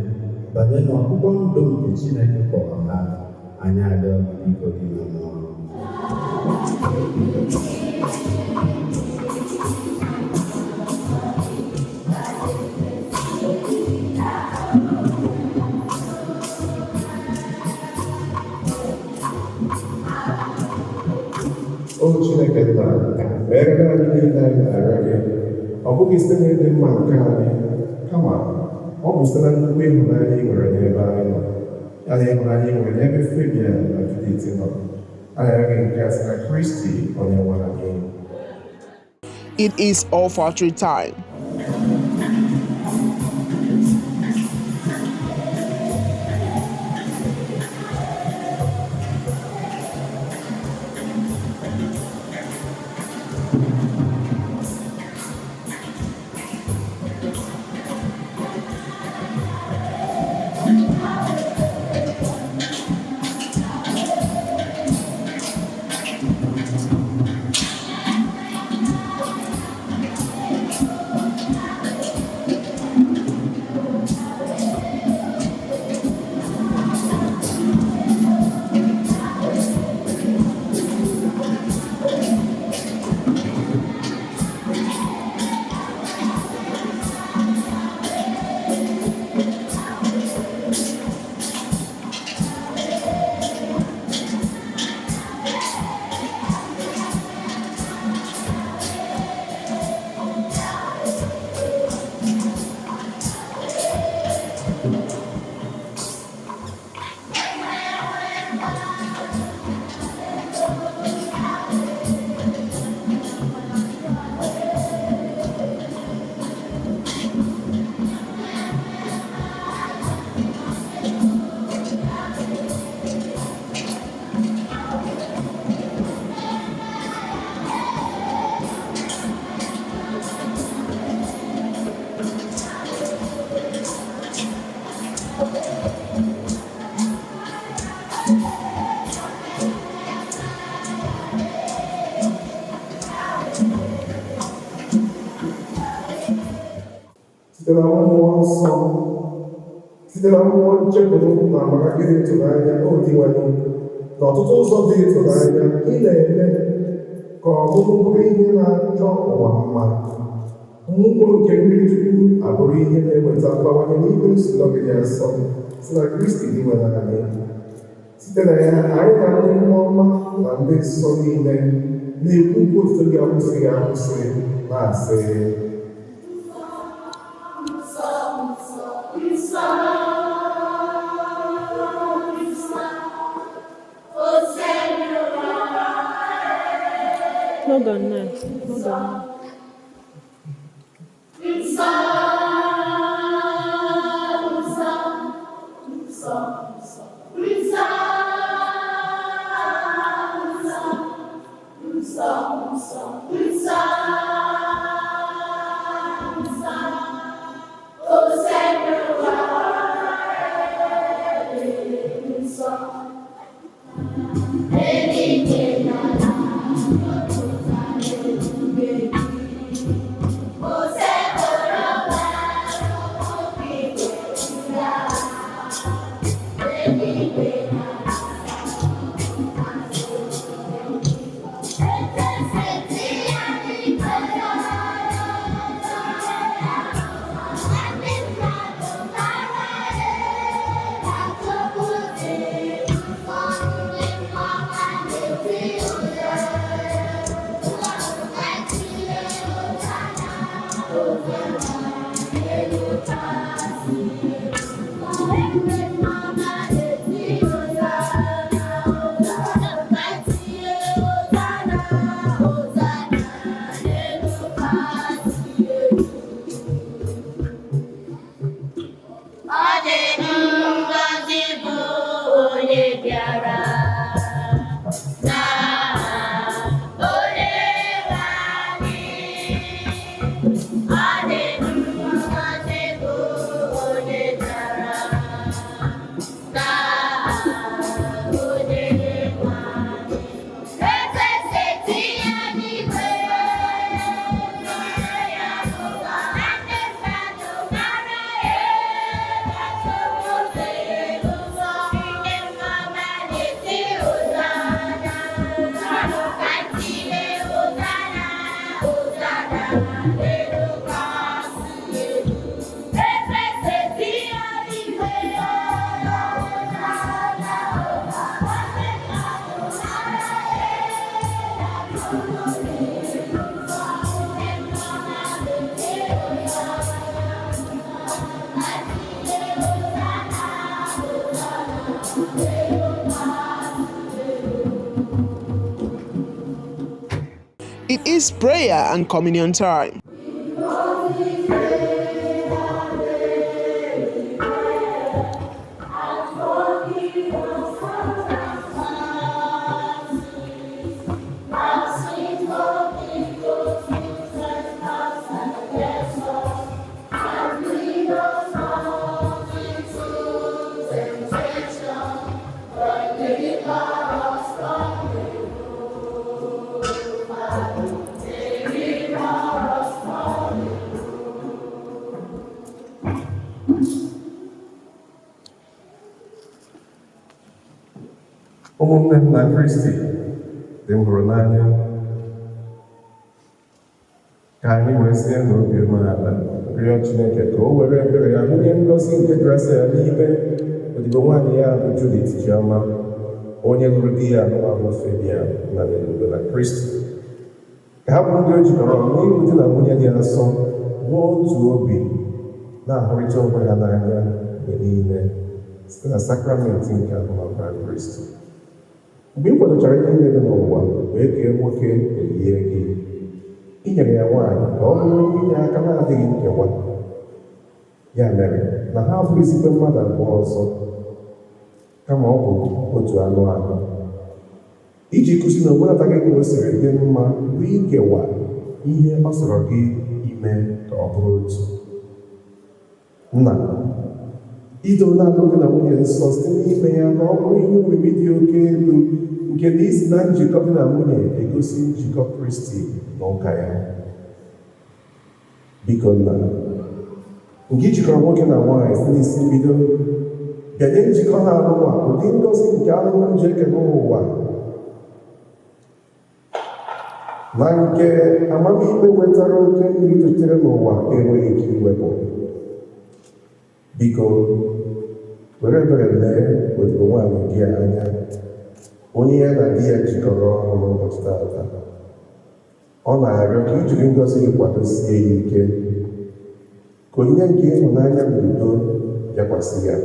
Speaker 6: banye n'ọkpụkpọ ndụ nke Chineke kpọrọ ha. Anyị arịọ gị biko gị na mmụọ.
Speaker 3: O Chineke nna, meere anyị niile anyị na-arịọ gị, ọ bụghị site n'ịdị mma nke anyị, kama ọ bụ site na nnukwu ịhụnanya ị nwere n'ebe anyị nọ. Ya na ịhụnanya ị nwere n'ebe Fabian na Judith nọ. Arịọ gị nke a sị na Kristi onye nwe anyị.
Speaker 2: It is offertory time.
Speaker 3: Site na mmụọ nsọ, site na mmụọ nchekwa na amara gị dị ịtụnanya, o diwenụ n'ọtụtụ ụzọ dị ịtụnanya, ị na-eme ka ọmụmụ bụrụ ihe na-achọ ụwa mma. Mmụọ nke mmiri Chukwu abụrụ ihe na-eweta mgbanwe n'ime nsogbu gị dị nsọ, si na Kristi dị nwere anyị. Site na ya, anyị na ndị mmụọ ọma na ndị nsọ niile na-ekwu otuto gị akwụsịghị akwụsị, na-asị
Speaker 8: Hold on now. Hold on.
Speaker 2: is prayer and communion time.
Speaker 3: Ụmụnne m na Kristi dị m hụrụ n'anya, ka anyị wee sie n'obi umeala rịọ Chineke ka o were ebere ya hụnye ngozi nke grace ya n'ime odibo nwaanyị ya bụ Judith Chioma, onye lụrụ di ya n'ahụ Fabian na Ebube na Kristi, ka ha bụ ndị o jikọrọ n'ihu di na nwunye dị asọ nwee otu obi na-ahụrịta onwe ha n'anya mgbe niile site na sakramenti nke ahụmahụ Kristi. Mgbe ị kwadochara ihe niile dị n'ụwa wee kee nwoke eyie gị, i nyere ya nwaanyị ka ọ bụrụ inye aka na-adịghị nkewa. Ya mere na ha abụghịzikwe mmadụ abụọ ọzọ, kama ọ bụ otu anụ ahụ, iji kụzi na onwelataghị gị o siri dị mma bụ ikewa ihe ọ sọrọ gị ime ka ọ bụrụ otu. Nna, idola alụmdi na nwunye nsọ site n'ime ya ka ọ bụrụ ihe omimi dị oke elu nke na isi na njikọ dị na nwunye egosi njikọ Kristi na ụka ya. Biko nna, nke ijikọrọ nwoke na nwaanyị site n'isi mbido, bịanye njikọ ha alụwa ụdị ngozi nke alụmdi ji ekele ụwa na nke amamihe wetara oke mmiri totere n'ụwa enweghị ike iwepụ. Biko, were ebere lee odibo nwaanyị gị anya, onye ya na di ya jikọrọ ọrụ n'ụbọchị taata. Ọ na-arịọ ka ijiri ngọzi gị kwadosie ya ike, ka onyinye nke ịhụnanya na udo bịakwasị ya,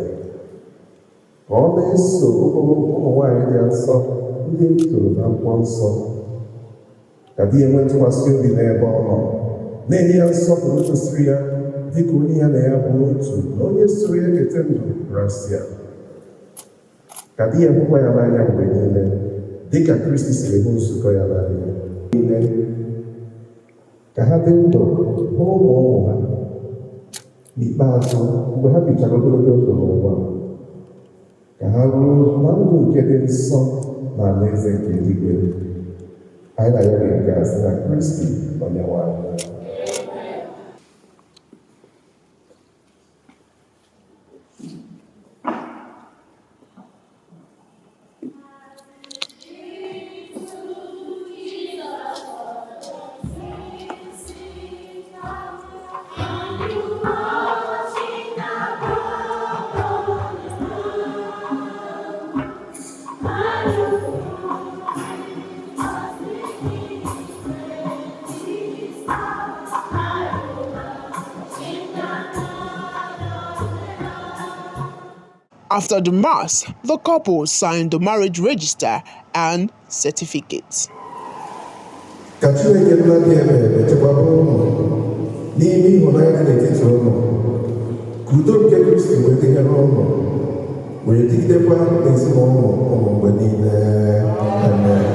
Speaker 3: ka ọ na-eso ụmụ nwaanyị dị nsọ ndị toro na akwụkwọ nsọ, ka di ya nwee ntụkwasị obi n'ebe ọ nọ, na-enye ya nsọpụrụ tosiri ya dịka onye ya na ya bụ otu na onye soro ya keta ndụ rasịa. Ka di ya hụkwa ya n'anya mgbe niile dịka Kristi siri hụ nzukọ ya n'anya niile. Ka ha dị ndụ hụ ụmụ ha n'ikpeazụ mgbe ha bichara ogologo oge n'ụwa, ka ha ruo na ndụ nke dị nsọ na alaeze nke eluigwe. Anyị na ya ga-asị na Kristi Onyenwe anyị.
Speaker 2: After the Mass, the couple signed the marriage register and certificate.
Speaker 3: Ka Chineke nna dị ebere echekwaba ụmụ n'ime ịhụnanya dị n'etiti ụmụ, ka udo nke Kristi wee dịnyere ụmụ, wee dịgidekwa n'ezinụlọ ụmụ mgbe niile. Amen.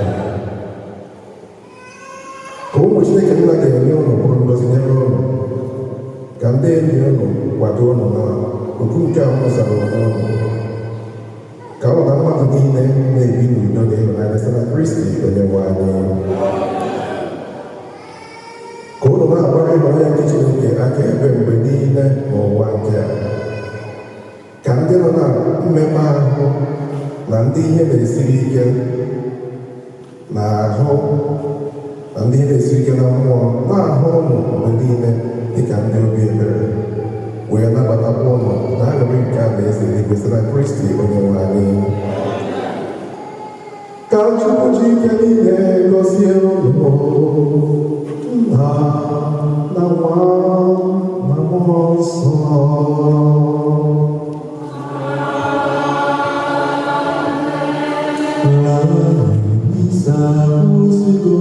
Speaker 3: Ka ụmụ Chineke nna ga-enye ụmụ bụrụ ngọzi nyere ụmụ, ka ndị enyi ụmụ kwado ụmụ na okwu nke ahụ zara ụmụ, ka ọ na mmadụ niile na-ebi n'udo na ịhụnanya site na Kristi Onyenwe anyị. Ka ụlọ na-agbara ịhụnanya nke Chineke aka ebe mgbe niile n'ụwa nke a, ka ndị nọ na mmemme ahụ na ndị ihe na-esiri ike na ahụ na ndị ihe na-esiri ike na mmụọ na-ahụ ụmụ mgbe niile dịka ndị obi ebere, wee nabatakwa ụmụ na aṅụrị nke alaeze eluigwe site na Kristi Onyenwe anyị. Ka Chukwu ji ike niile gọzie ụlọ Nna na Nwa na Mmụọ Nsọ.
Speaker 6: La misa musico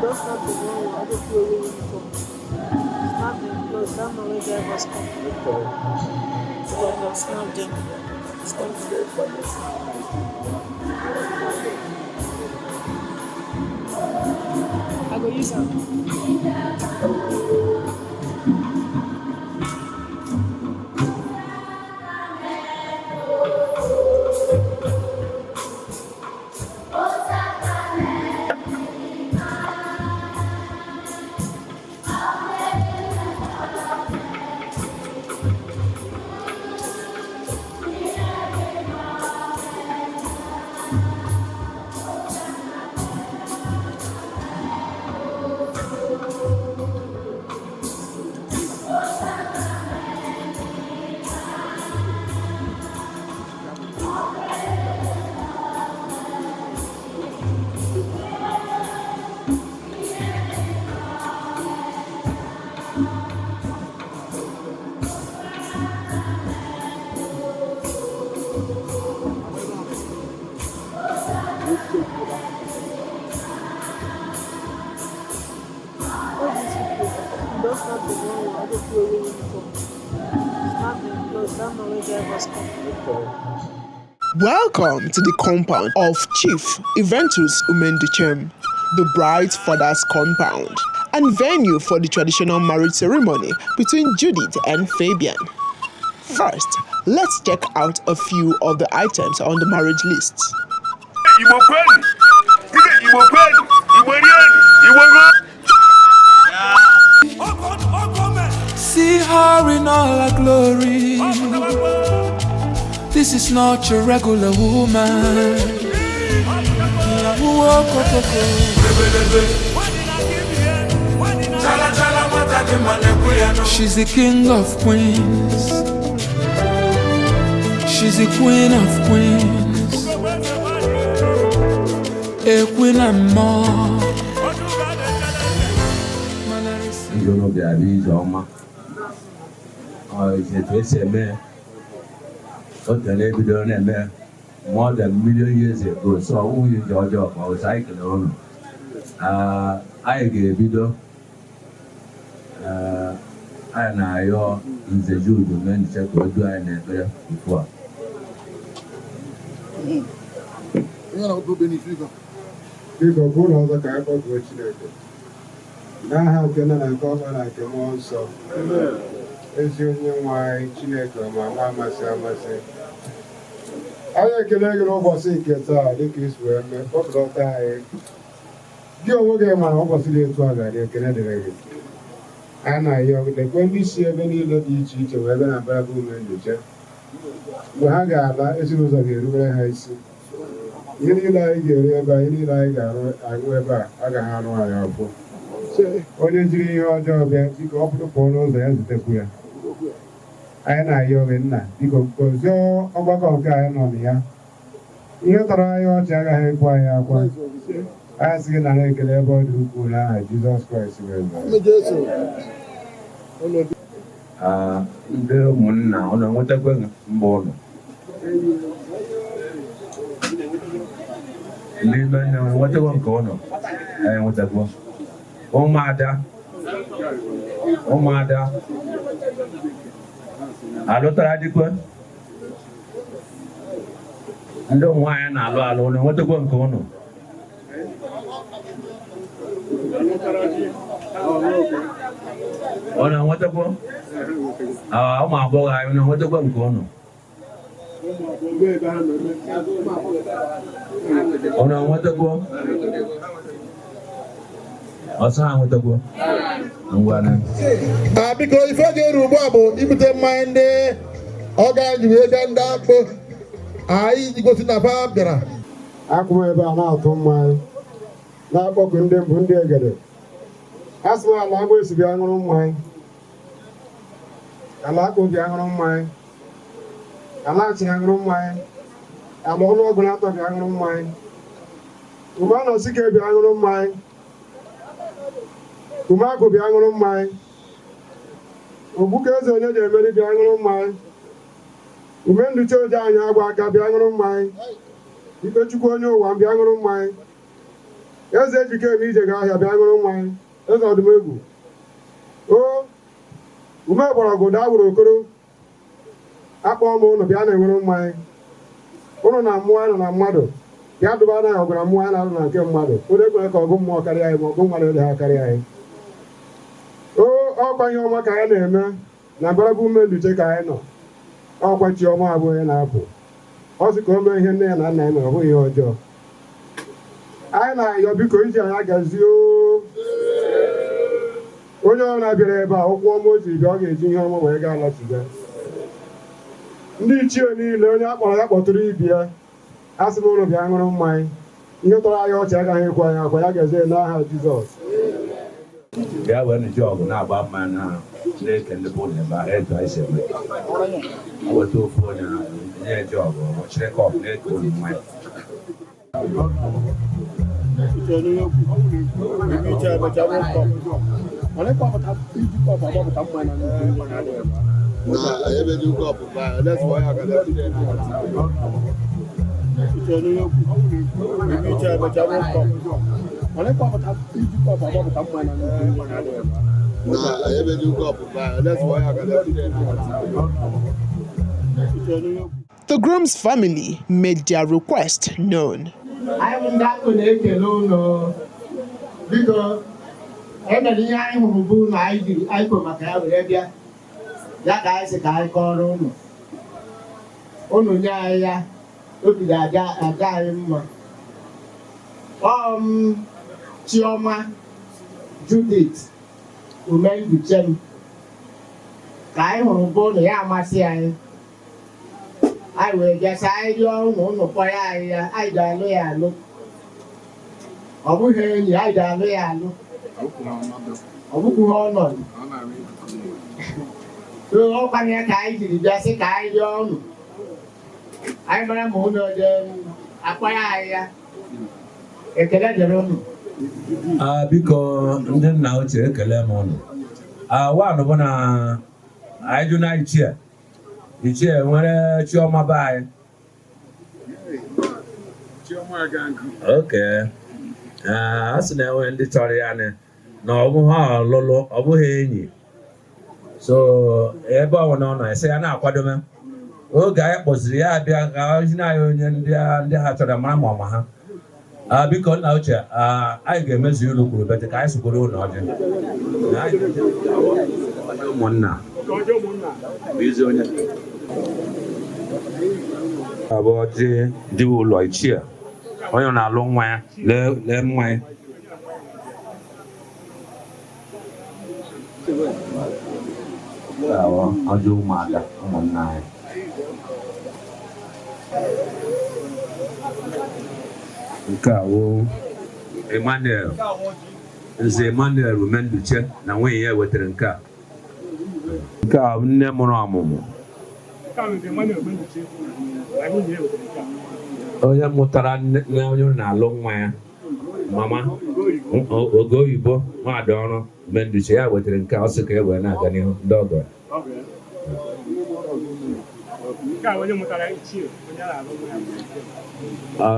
Speaker 8: Those not the one I don't feel really uniform. It's not the clothes, that man where drivers come. But they'll snap them. Snap them. I go use them. Those not the one I don't feel really uniform. It's not the clothes, that man where drivers come.
Speaker 2: Welcome to the compound of Chief Eventus Umenduchem, the bride's father's compound, and venue for the traditional marriage ceremony between Judith and Fabian. First, let's check out a few of the items on the marriage list.
Speaker 9: See her in all her glory. This is not your regular woman. She's the king of queens. She's the queen of queens. A queen and more.
Speaker 3: You know the Abiz Oma. Is it Weseme? What the neighbor done more than a million years ago. So, who is your job? I was cycling on. I gave video. And I in the Jew to men check what do I never before.
Speaker 7: You know, good benefit.
Speaker 3: People go on the car for which they do. Now, how can I go when I come on so? It's union why Chineke, my mama say. I can let you over sick at all. This is where my popular tie. You will get my opposite to other Canadian. And I young the 27 year old teacher, whether I'm back in the chat. We hang out as it was a very high school. You need like any like I wear I got hand on my elbow. What is your job? You go up the photos and the queer. And I young in that because you're about guy on here. You try your jaga quite asking an about who Jesus Christ. Ndị ụmụnna ọ na-enwetakwa mgbe ụlọ n'ime na-enwetakwa nke ụlọ enwetakwa ụmụada alụtara dịkwa ndị nwaanyị na-alụ na-enwetakwa nke ụlọ ọ na-enwetakwa ụmụ agbọghọ anyị na-enwetakwa nke ụnụ ọ na-enwetakwa ọsọ ha nwetakwa ngwana
Speaker 6: biko ife ga-eru ugbu a bụ ibute mmanya ndị ọ ga-eji wee bịa ndị akpụ anyị gosi na fa bịara
Speaker 3: akwụm ebe a na-atụ mmanya na-akpọkụ ndị mbụ ndị egede a sị ala agba esi bịa ṅụrụ mmanya ala akpụ bịa ṅụrụ mmanya ala achị ṅụrụ mmanya ala ọnụọgụ na-atọ bịa ṅụrụ mmanya ume a nọsi ka bịa ṅụrụ mmanya ume akụ bịa ṅụrụ mmanya ogbuka eze onye ga-emeri bịa ṅụrụ mmanya
Speaker 7: Umendu choja anyị agwa aka bịa ṅụrụ mmanya. Ikpechukwu onye ụwa bịa ṅụrụ mmanya. Eze ejike eme ije ga ahịa bịa ṅụrụ mmanya. Eze ọdụmegwu. O ume gbọrọgwụ daa gburu okoro. Akpọọ m ụnụ bịa na-enwere mmanya. Ụnụ na mmụọ nọ na mmadụ. Bịa dụba anaghị ọgụ na mmụọ na-alụ na nke mmadụ. Ụdị ekwere ka ọgụ mmụọ karịa anyị ma ọgụ mmadụ dị ha karịa anyị. O ọkwa ihe ọma ka anyị na-eme na mbara bụ ume nduche ka anyị nọ. Ọkwa Chiọma abụghị onye na-apụ. Ọ sị ka o mee ihe nne ya na nna ya mere ọ bụghị ihe ọjọọ. Anyị na-ayọ biko iji anyị agazie onye ọ na-abịara ebe a ụkwụ ọma otu ibe ọ ga-eji ihe ọma wee gaa alọchiga. Ndị ichie niile onye akpọrọ ya kpọtụrụ ibi ya a sị m ụlọ bịa ṅụrụ mmanya. Ihe tọrọ anyị ọchị agaghị ekwe anyị akwa ya gazie n'aha Jizọs.
Speaker 10: Bịa wee nụjọ ọgụ na-agba mmanya na Chineke ndị bụ n'ebe ahụ etu anyị si eme. O weta ofu onye nye eji ọgụ ọchịrị ka ọgụ na-eke olu mmanya.
Speaker 2: The groom's family made their request known.
Speaker 11: I will not connect alone because every year I will do my I come back area. That guy is a guy called Ono. Ono Yaya, look at that guy. Chioma, Judith, who made the gem. Guy who born the Yamasi. I will just I don't know why I don't look. I will hear you, I don't look. I will go on. So, open your guy to the Jessica guy, John. I'm a moon of them. Acquire a telegram.
Speaker 10: Because then now it's a calamon. One of one I do not cheer. The chair when Chioma by. Okay. As now when the Toriana, no, Lolo, Obuheni. So, everyone on I say, I'm not quite a man. Oh, guy was the idea, and they had to the mamma. Because now, I get Miss you look, but the guys who go on. One now. About the dual like cheer. Why on a long way? Let me. I'll do my one night. Emmanuel is Emmanuel remember check now when you with the car. Car never more. Oh, yeah, Motaran now you're not long way. Mama, go you both, my daughter, men to share with the car, so we're not any dog.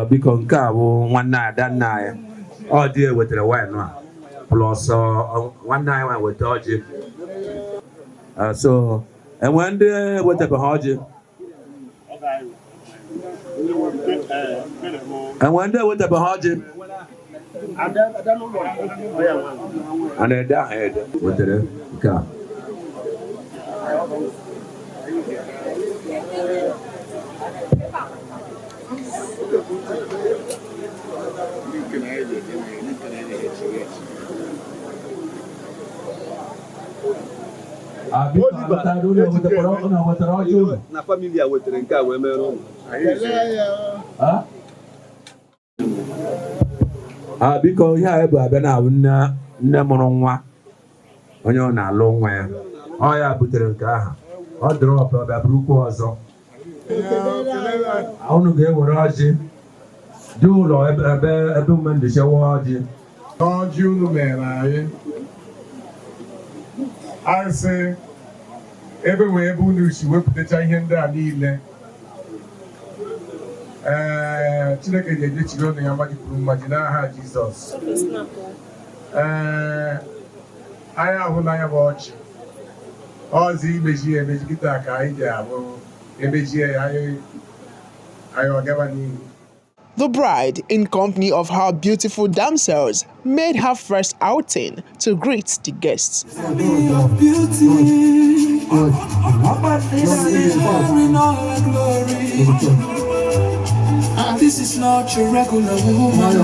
Speaker 10: Because car one night that night, oh dear, with the white one. Plus, one night with Dodgy. So, and one day with the Bahaji. And one day with the Bahaji. And then died with the car.
Speaker 12: Na família wetere nke a wee mere ụlọ.
Speaker 10: Biko ihe a bụ abịa na nne mụrụ nwa onye ọ na-alụ nwa ya ọ ya butere nke ahụ ọ dịrị ọpụ ọbịa bụrụkwa ọzọ unu ga-ewere ọjị dị ụlọ ebe mmadụ chewa ọjị
Speaker 7: ọjị unu mere anyị sị ebe wee ebe unu si wepụtacha ihe ndị a niile Chineke ga-eji ọnụ ya mmadụ mmadụ n'aha Jizọs. Anyị ahụla ya bụ ọchị. Ọzọ imeji emeji kịta ka anyị ji abụ emejie ya anyị ọgaba n'ihu.
Speaker 2: The bride, in company of her beautiful damsels, made her first outing to greet the guests.
Speaker 9: This is not your regular woman.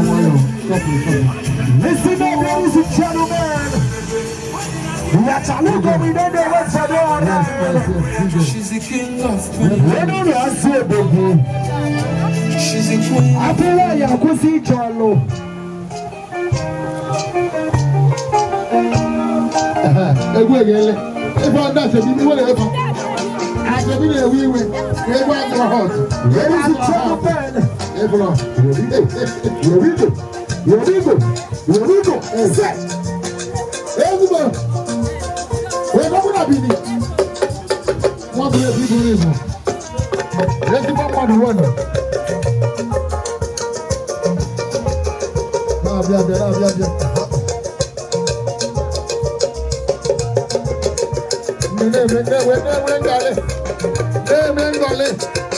Speaker 13: Listen up, ladies and gentlemen.
Speaker 9: She's the king of queens. She's a queen.
Speaker 13: I feel like I could see Charlo. If I dash a bit, whatever. I can be a wee way. Ladies and gentlemen. We're not going to be there. What do you think? Let's go on one.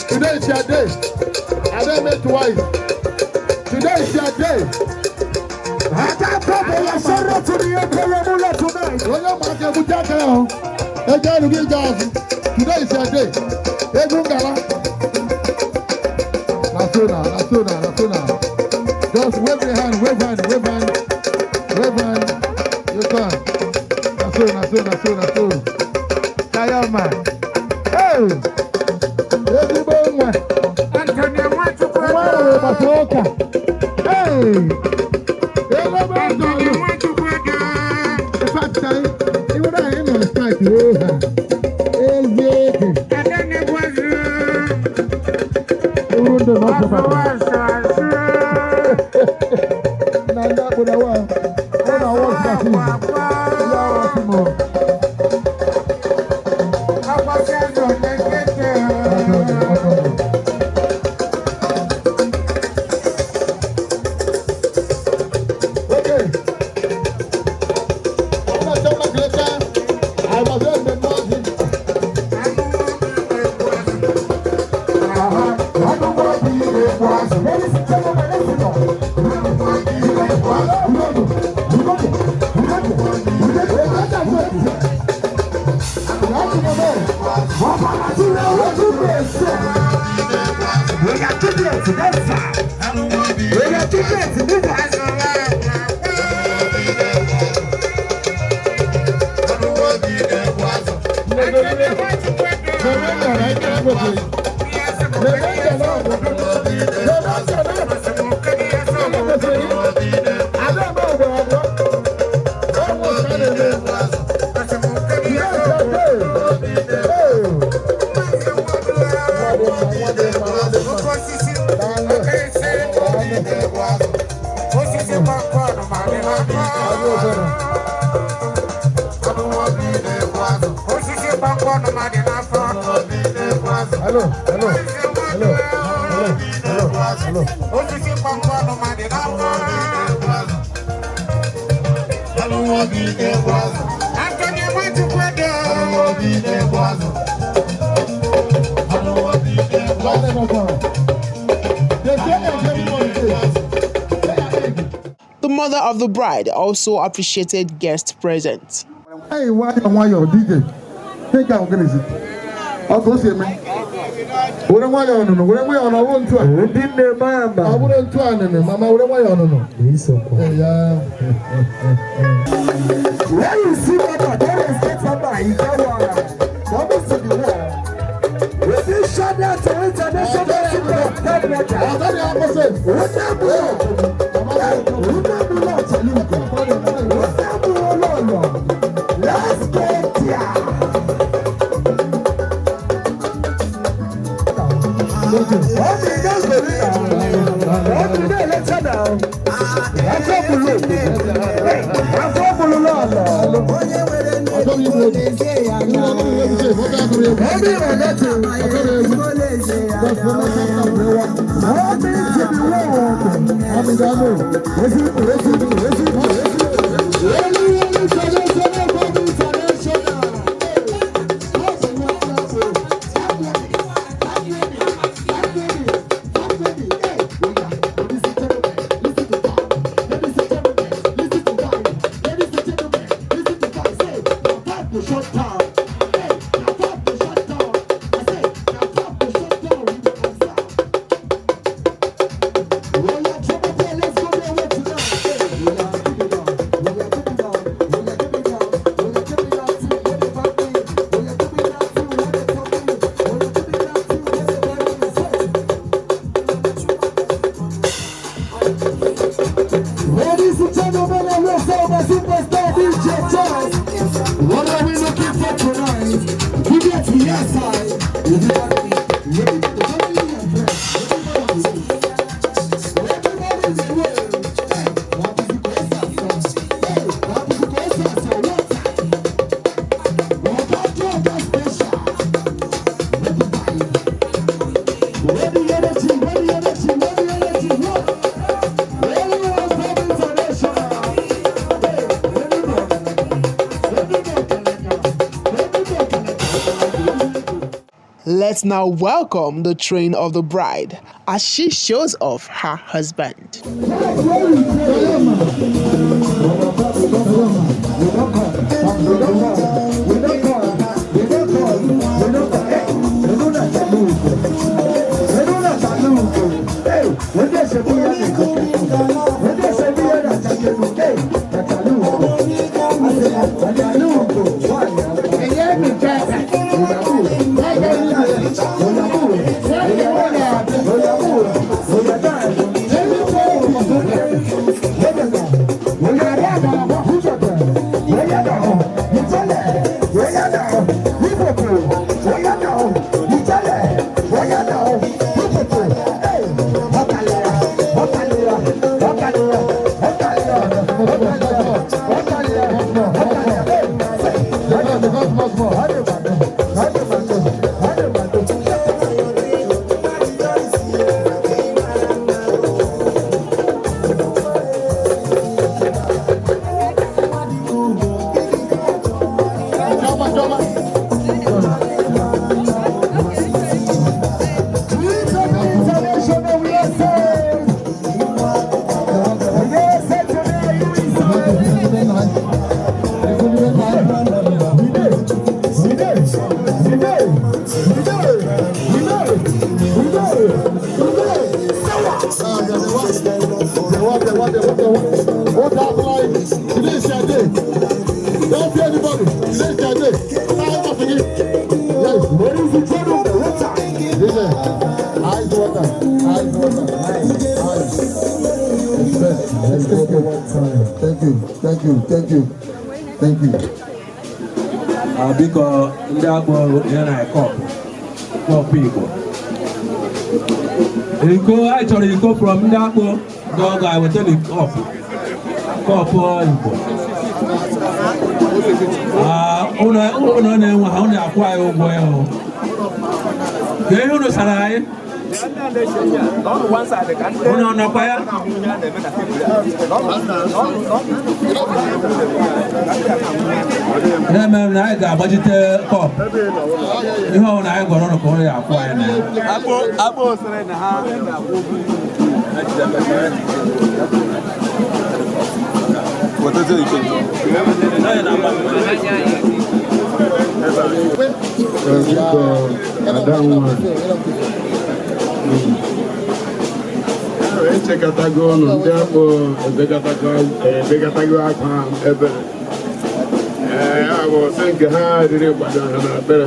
Speaker 13: Today is your day. I don't make twice. Today is your day. I can't come and sorrow to the Emperor tonight. When you're back, you can't go. Again, we go. Today is your day. Hey, Gungala. Nasuna. Just wave your hand, wave hand. You can. Nasuna. Kayama. Hey! Everybody. Antonio, want to go? Hey! Everybody want to go? The fact that you would have him on strike.
Speaker 2: The mother of the bride also appreciated guest present.
Speaker 13: Hey, why your DJ? Think I'm going to see. I'll go see me. What am I on? What am I on? I want to. I wouldn't try them. Mama, what am I on? Yeah. Where you see that there is get somebody, you can't walk. To the wall. If you shut down to international government, I'll tell you opposite. What's that blue? Let's get here.
Speaker 2: Let's now welcome the train of the bride as she shows off her husband.
Speaker 6: Thank you.
Speaker 10: Because ndị agbọ ya na kọpụ Igbo. Iko anyị chọrọ iko from ndị agbọ ndị ọgọ anyị wetara kọpụ Igbo. Ụlọ na-enwe ha ụlọ akwụ anyị ụgwọ ya hụ. Ka ihe ụlọ sara anyị. Ụlọ nọkwa ya. Ihe mere na anyị ga-agbajite kọpụ. Ihe ọbụla anyị gwọrọ ọnụ ka ụlọ ya akwụ anyị na ya.
Speaker 12: Akpọ osere na ha ga-akwụ ụgwọ. Wetete ike.
Speaker 7: Echekọtago ọnụ ndị akpọ ebekọtago akwa ebe ya bụ sị nke ha riri gbado ha na ebere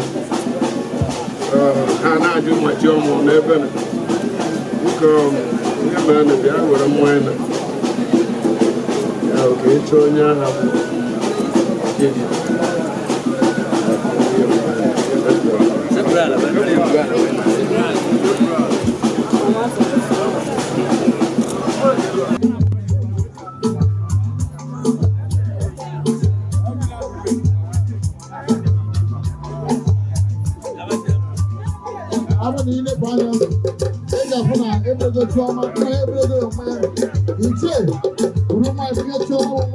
Speaker 7: ha na-ajụ mmachi ọmụ n'ebe biko ihe mere na bịa were mmanya na ya oke ịchọ onye agha bụ
Speaker 13: Choma, my brother, Iche, Ruma, Choma,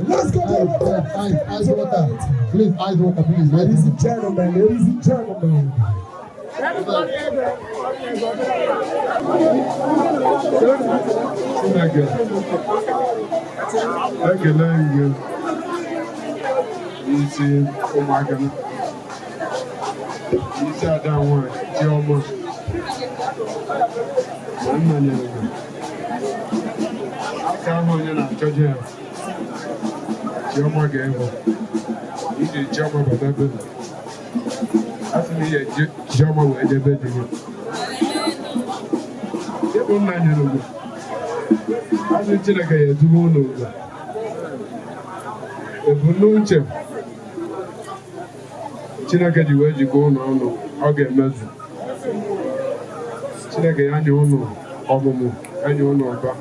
Speaker 13: Let's go. Ice water. Please, ice water, please. Ladies and gentlemen,
Speaker 7: Chioma ga-ego. Iji Chioma bata be. Asị na ihe Chioma wee debe dị gị. Ịbụ nna nyere ugwu. Asị Chineke ya ezigbo ụlọ ugwu. Ebumnuche Chineke ji wee jikọọ ụlọ ọnụ, ọ ga-emezu. Chineke ya nye ụlọ ọmụmụ, ya nye ụlọ ọba.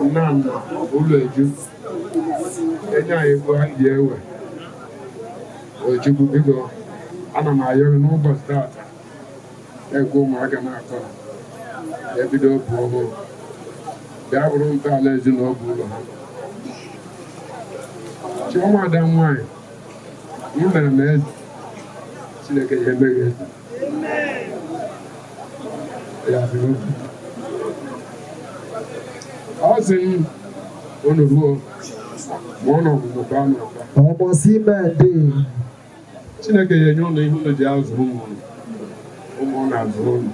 Speaker 7: Nna ụlọ eju. Enye anyị ego anyị ji ewe. Ojukwu biko, ana m ayọ gị n'ụbọchị taata. Ego ụmụaka na-akọ. Ebido obu ọhụrụ. Bịa bụrụ ntọala ezinụlọ ụlọ ha. Chioma ada nwanyị. M mere m eze. Chineke ya emeghị eze. Ya bụrụ okwu. Ọ sị m unu ruo ma ọ nọ ọmụmụ anụ ọba.
Speaker 13: Ọmọsí mẹ́ẹ̀dé.
Speaker 7: Chineke ya enye ụlọ ihe ụlọ ji azụ ụmụ ọ na-azụ ụlọ.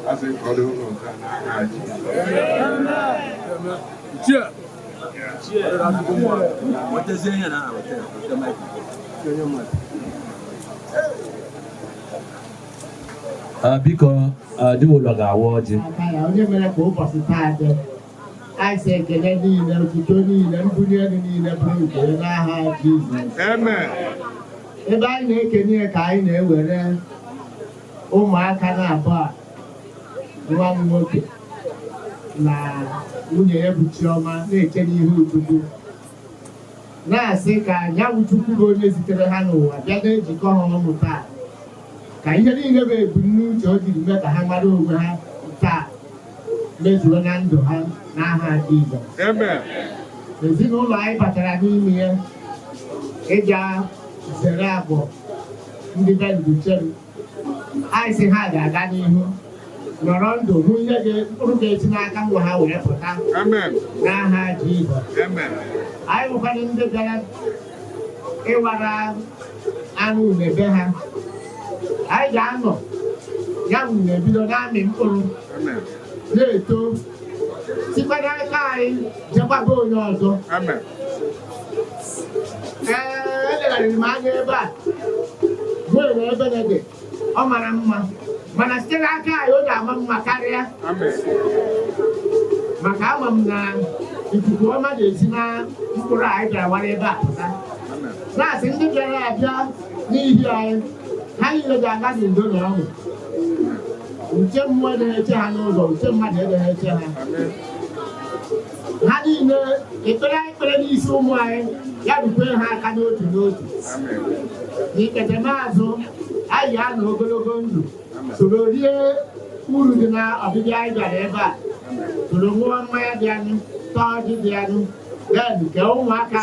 Speaker 7: Asị nkwado ụlọ nke a n'agha ji.
Speaker 10: Biko dị ụlọ ga-awa ọjị.
Speaker 11: Onye mere ka ụbọchị taa dị. Anyị sị ekele niile, otuto niile, mbuli elu niile bụrụ nke n'aha Jizọs.
Speaker 7: Amen.
Speaker 11: Ebe anyị na-ekenye ka anyị na-ewere ụmụaka na-abụọ a, nwa m nwoke na nwunye ya bụ Chioma na-eche n'ihu Chukwu, na-asị ka ya bụ Chukwu bụ onye zitere ha n'ụwa bịa na-ejikọ ha ọnụ taa, ka ihe niile bụ ebumnuche o jiri mee ka ha mara onwe ha taa mezuo na ndụ ha n'aha Jizọs. Ezinụlọ anyị batara n'ime ya ịja zere abụọ ndị be Nduchem, anyị sị ha ga-aga n'ihu nọrọ ndụ hụ ihe mkpụrụ ga-esi n'aka nwa ha were pụta n'aha Jizọs. Anyị bụkwana ndị bịara ịwara anụ n'ebe ha, anyị ga-anọ ya bụ na-ebido na-amị mkpụrụ na-eto sikwa n'aka anyị jekwaba onye ọzọ. Elegharịrị m anya ebe a nwere ebe na-ede ọ mara mma, mana site n'aka anyị ọ ga-ama mma karịa, maka ama m na ikuku ọma ga-esi na mkpụrụ anyị bịara wara ebe a pụta. Na-asị ndị bịara abịa n'ihi anyị, ha niile ga-aga n'udo na ọṅụ. Nche mmụọ na-eche ha n'ụzọ, nche mmadụ eche ha. Ha niile ekpere anyị kpere n'isi ụmụ anyị ya rukwe ha aka n'otu n'otu. N'ikete maazụ anyị ya na ogologo ndụ soro rie uru dị na ọbịbịa anyị bịara ebe a, soro ṅụọ mmanya dị anụ, taa ọjị dị anụ, nke ụmụaka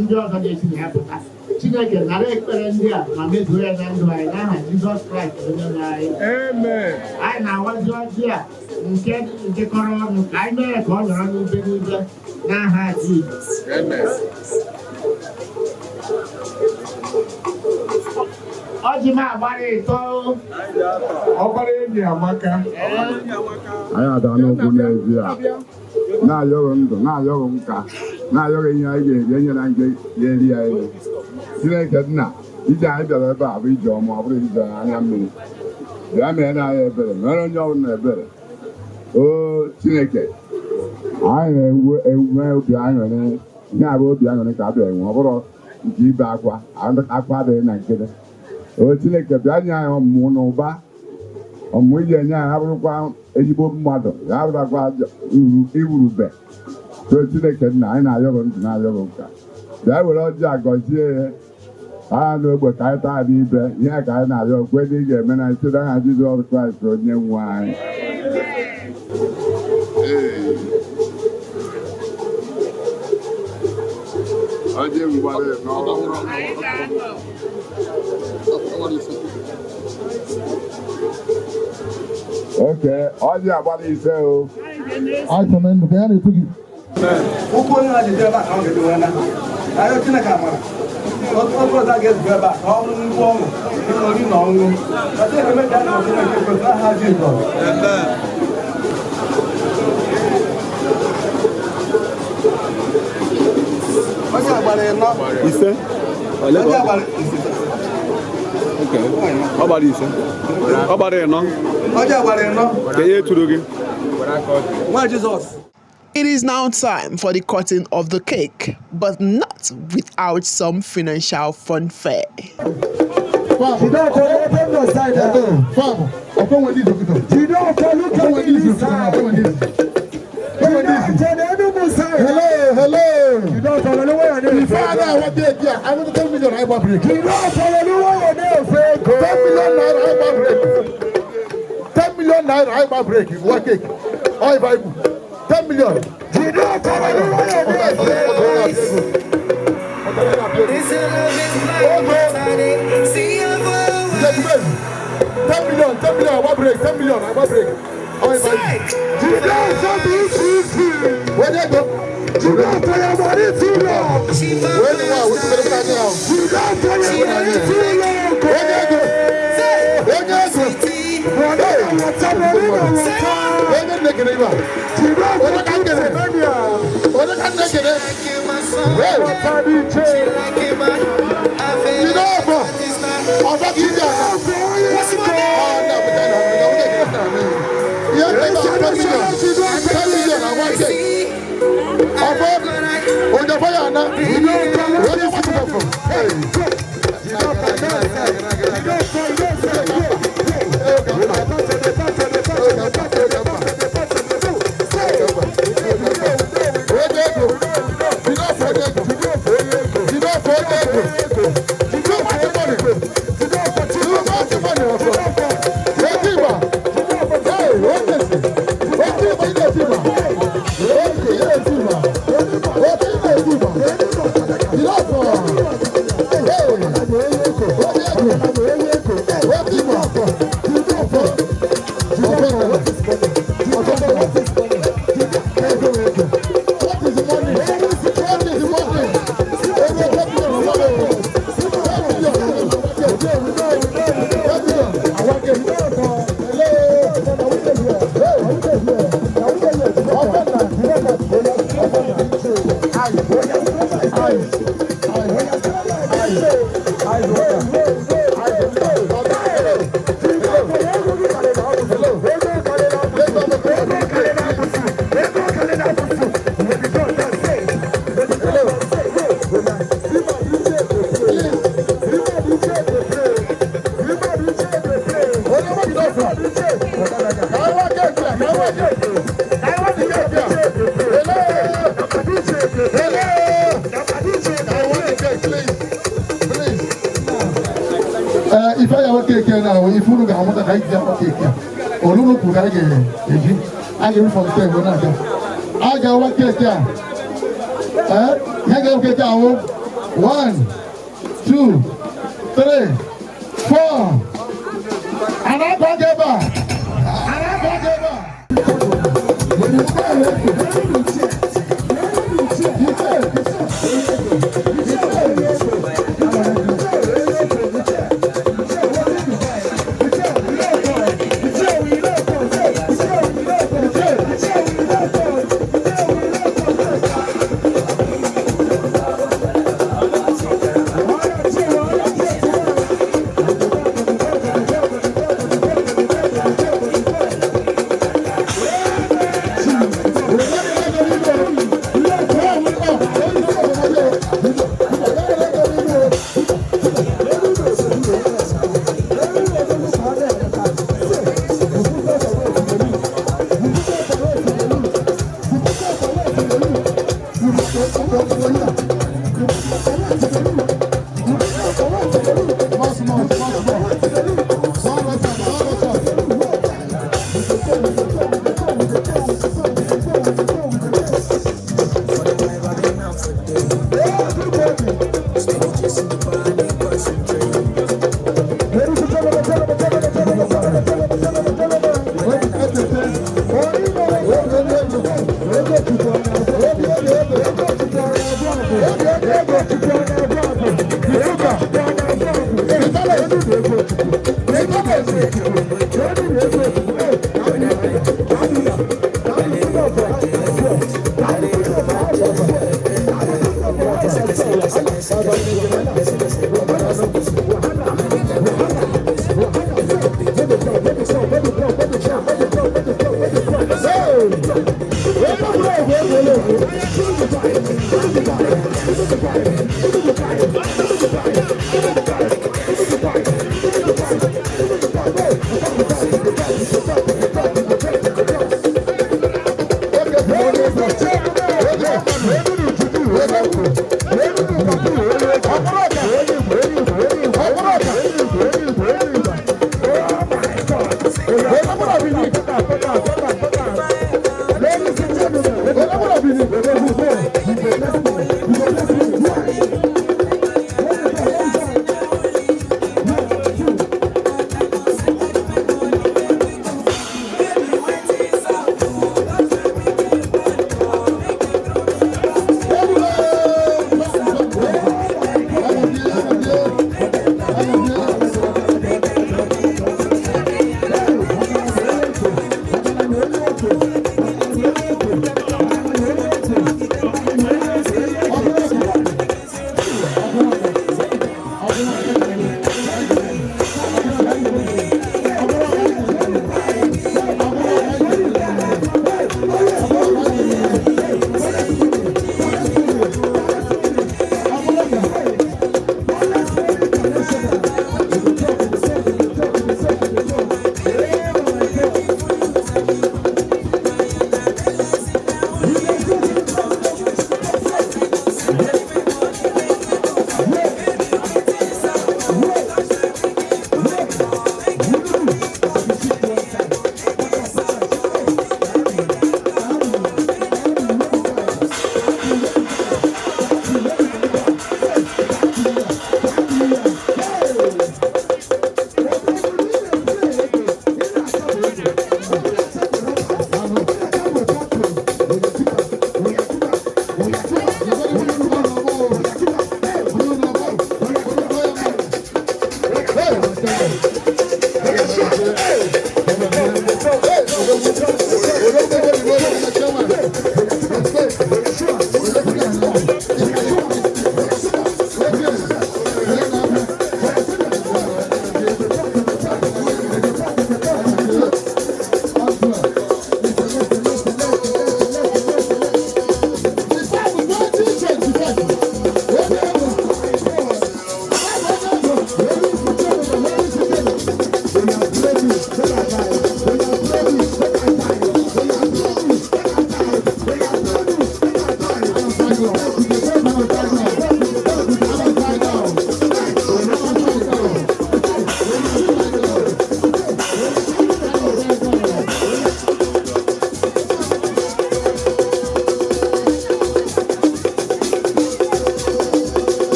Speaker 11: ndị ọzọ ga-esi na ya pụta Chineke nara ekpere ndị a ma mezuo ya na ndụ anyị n'aha Jizọs Kraịst onye nwe anyị. Amen. Anyị na-awazi ọjị a nke kọrọ ọnụ ka anyị mere ka ọ nọrọ n'ube n'ibe n'aha Jizọs. Amen. Ọjị m agbara ịtọ ọgbara enyi amaka.
Speaker 14: Anyị ada n'okwu n'ezie na-ayọghị ndụ na-ayọghị nka na-ayọghị ihe anyị ga-eri enyere anyị ga-eri ya elu. Chineke nna ije anyị bịara ebe a bụ ije ọma ọ bụrụ ije anya mmiri bịa mere anyị ebere mere onye ọbụla ebere o Chineke anyị na-enwe obi aṅụrị ihe abụ obi aṅụrị ka a bịa enwe ọ bụrụ nke ibe akwa adịghị na nkịtị o Chineke bịa nye anyị ọmụmụ na ụba ọmụmụ iji enye anyị abụrụkwa ezigbo mmadụ ya abụrụkwa iwurube o Chineke nna anyị na-ayọghị ndụ na-ayọghị nka bịa were ọjị a gọzie ya agha n'ogbe ka anyị taa n'ibe ihe ka anyị na-ayọ kwe ndị ị ga-eme na site n'aha Jizọs Kraịst onye nwe anyị. Ọjị mgbara oke ọjị agbara ise o
Speaker 13: ndụ ka ya na-etu gị
Speaker 12: ụkwụ onye na-ajide ebe a ka ọ ga-edowe na ahịa Chineke amara otu ọzọ ga-ezube ebe a ka ọ bụrụ nnukwu ọṅụ ori na ọṅụṅụ ka Chineke mee ka anyị na Chineke kwesịrị aha Jizọs. Onye agbara ịnọ ise onye agbara ọ gbara ise ọ gbara ịnọ onye agbara ịnọ ka ihe tụrụ gị nwa Jizọs.
Speaker 2: It is now time for the cutting of the cake, but not without some financial funfair.
Speaker 13: Hello. You don't follow the way I do. Father, what did you? I want to 10 million I break. You don't follow the way I do. 10 million I break. 10 million I break. What cake? I buy 10 million. You don't follow the way I do. This is see you for 10 million I break. 10 million I break. You don't follow the where they go? You don't tell your body too long. Where do you want? What's the matter now? You don't tell your body too long. Where do you go? Where do you go? Where do you go? On the fire now. Where do you want to come from? Hey. If I ever take care now, if you look at what I take care, or look at I get from the table. I get what take care. I get 1, 2, 3, 4. Anabageba.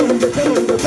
Speaker 13: With the pedal,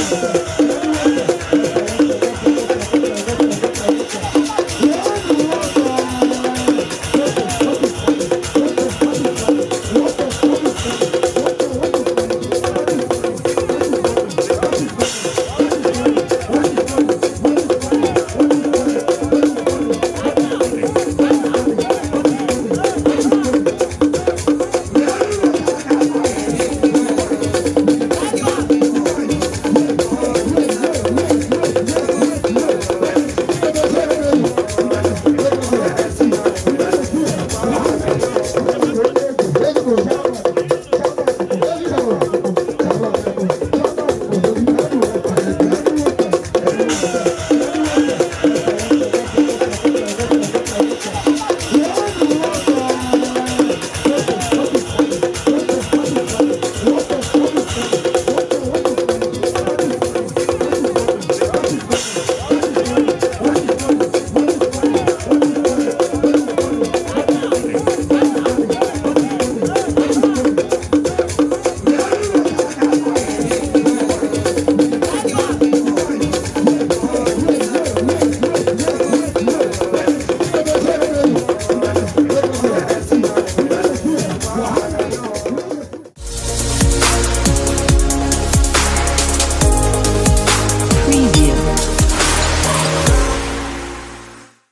Speaker 13: Thank you.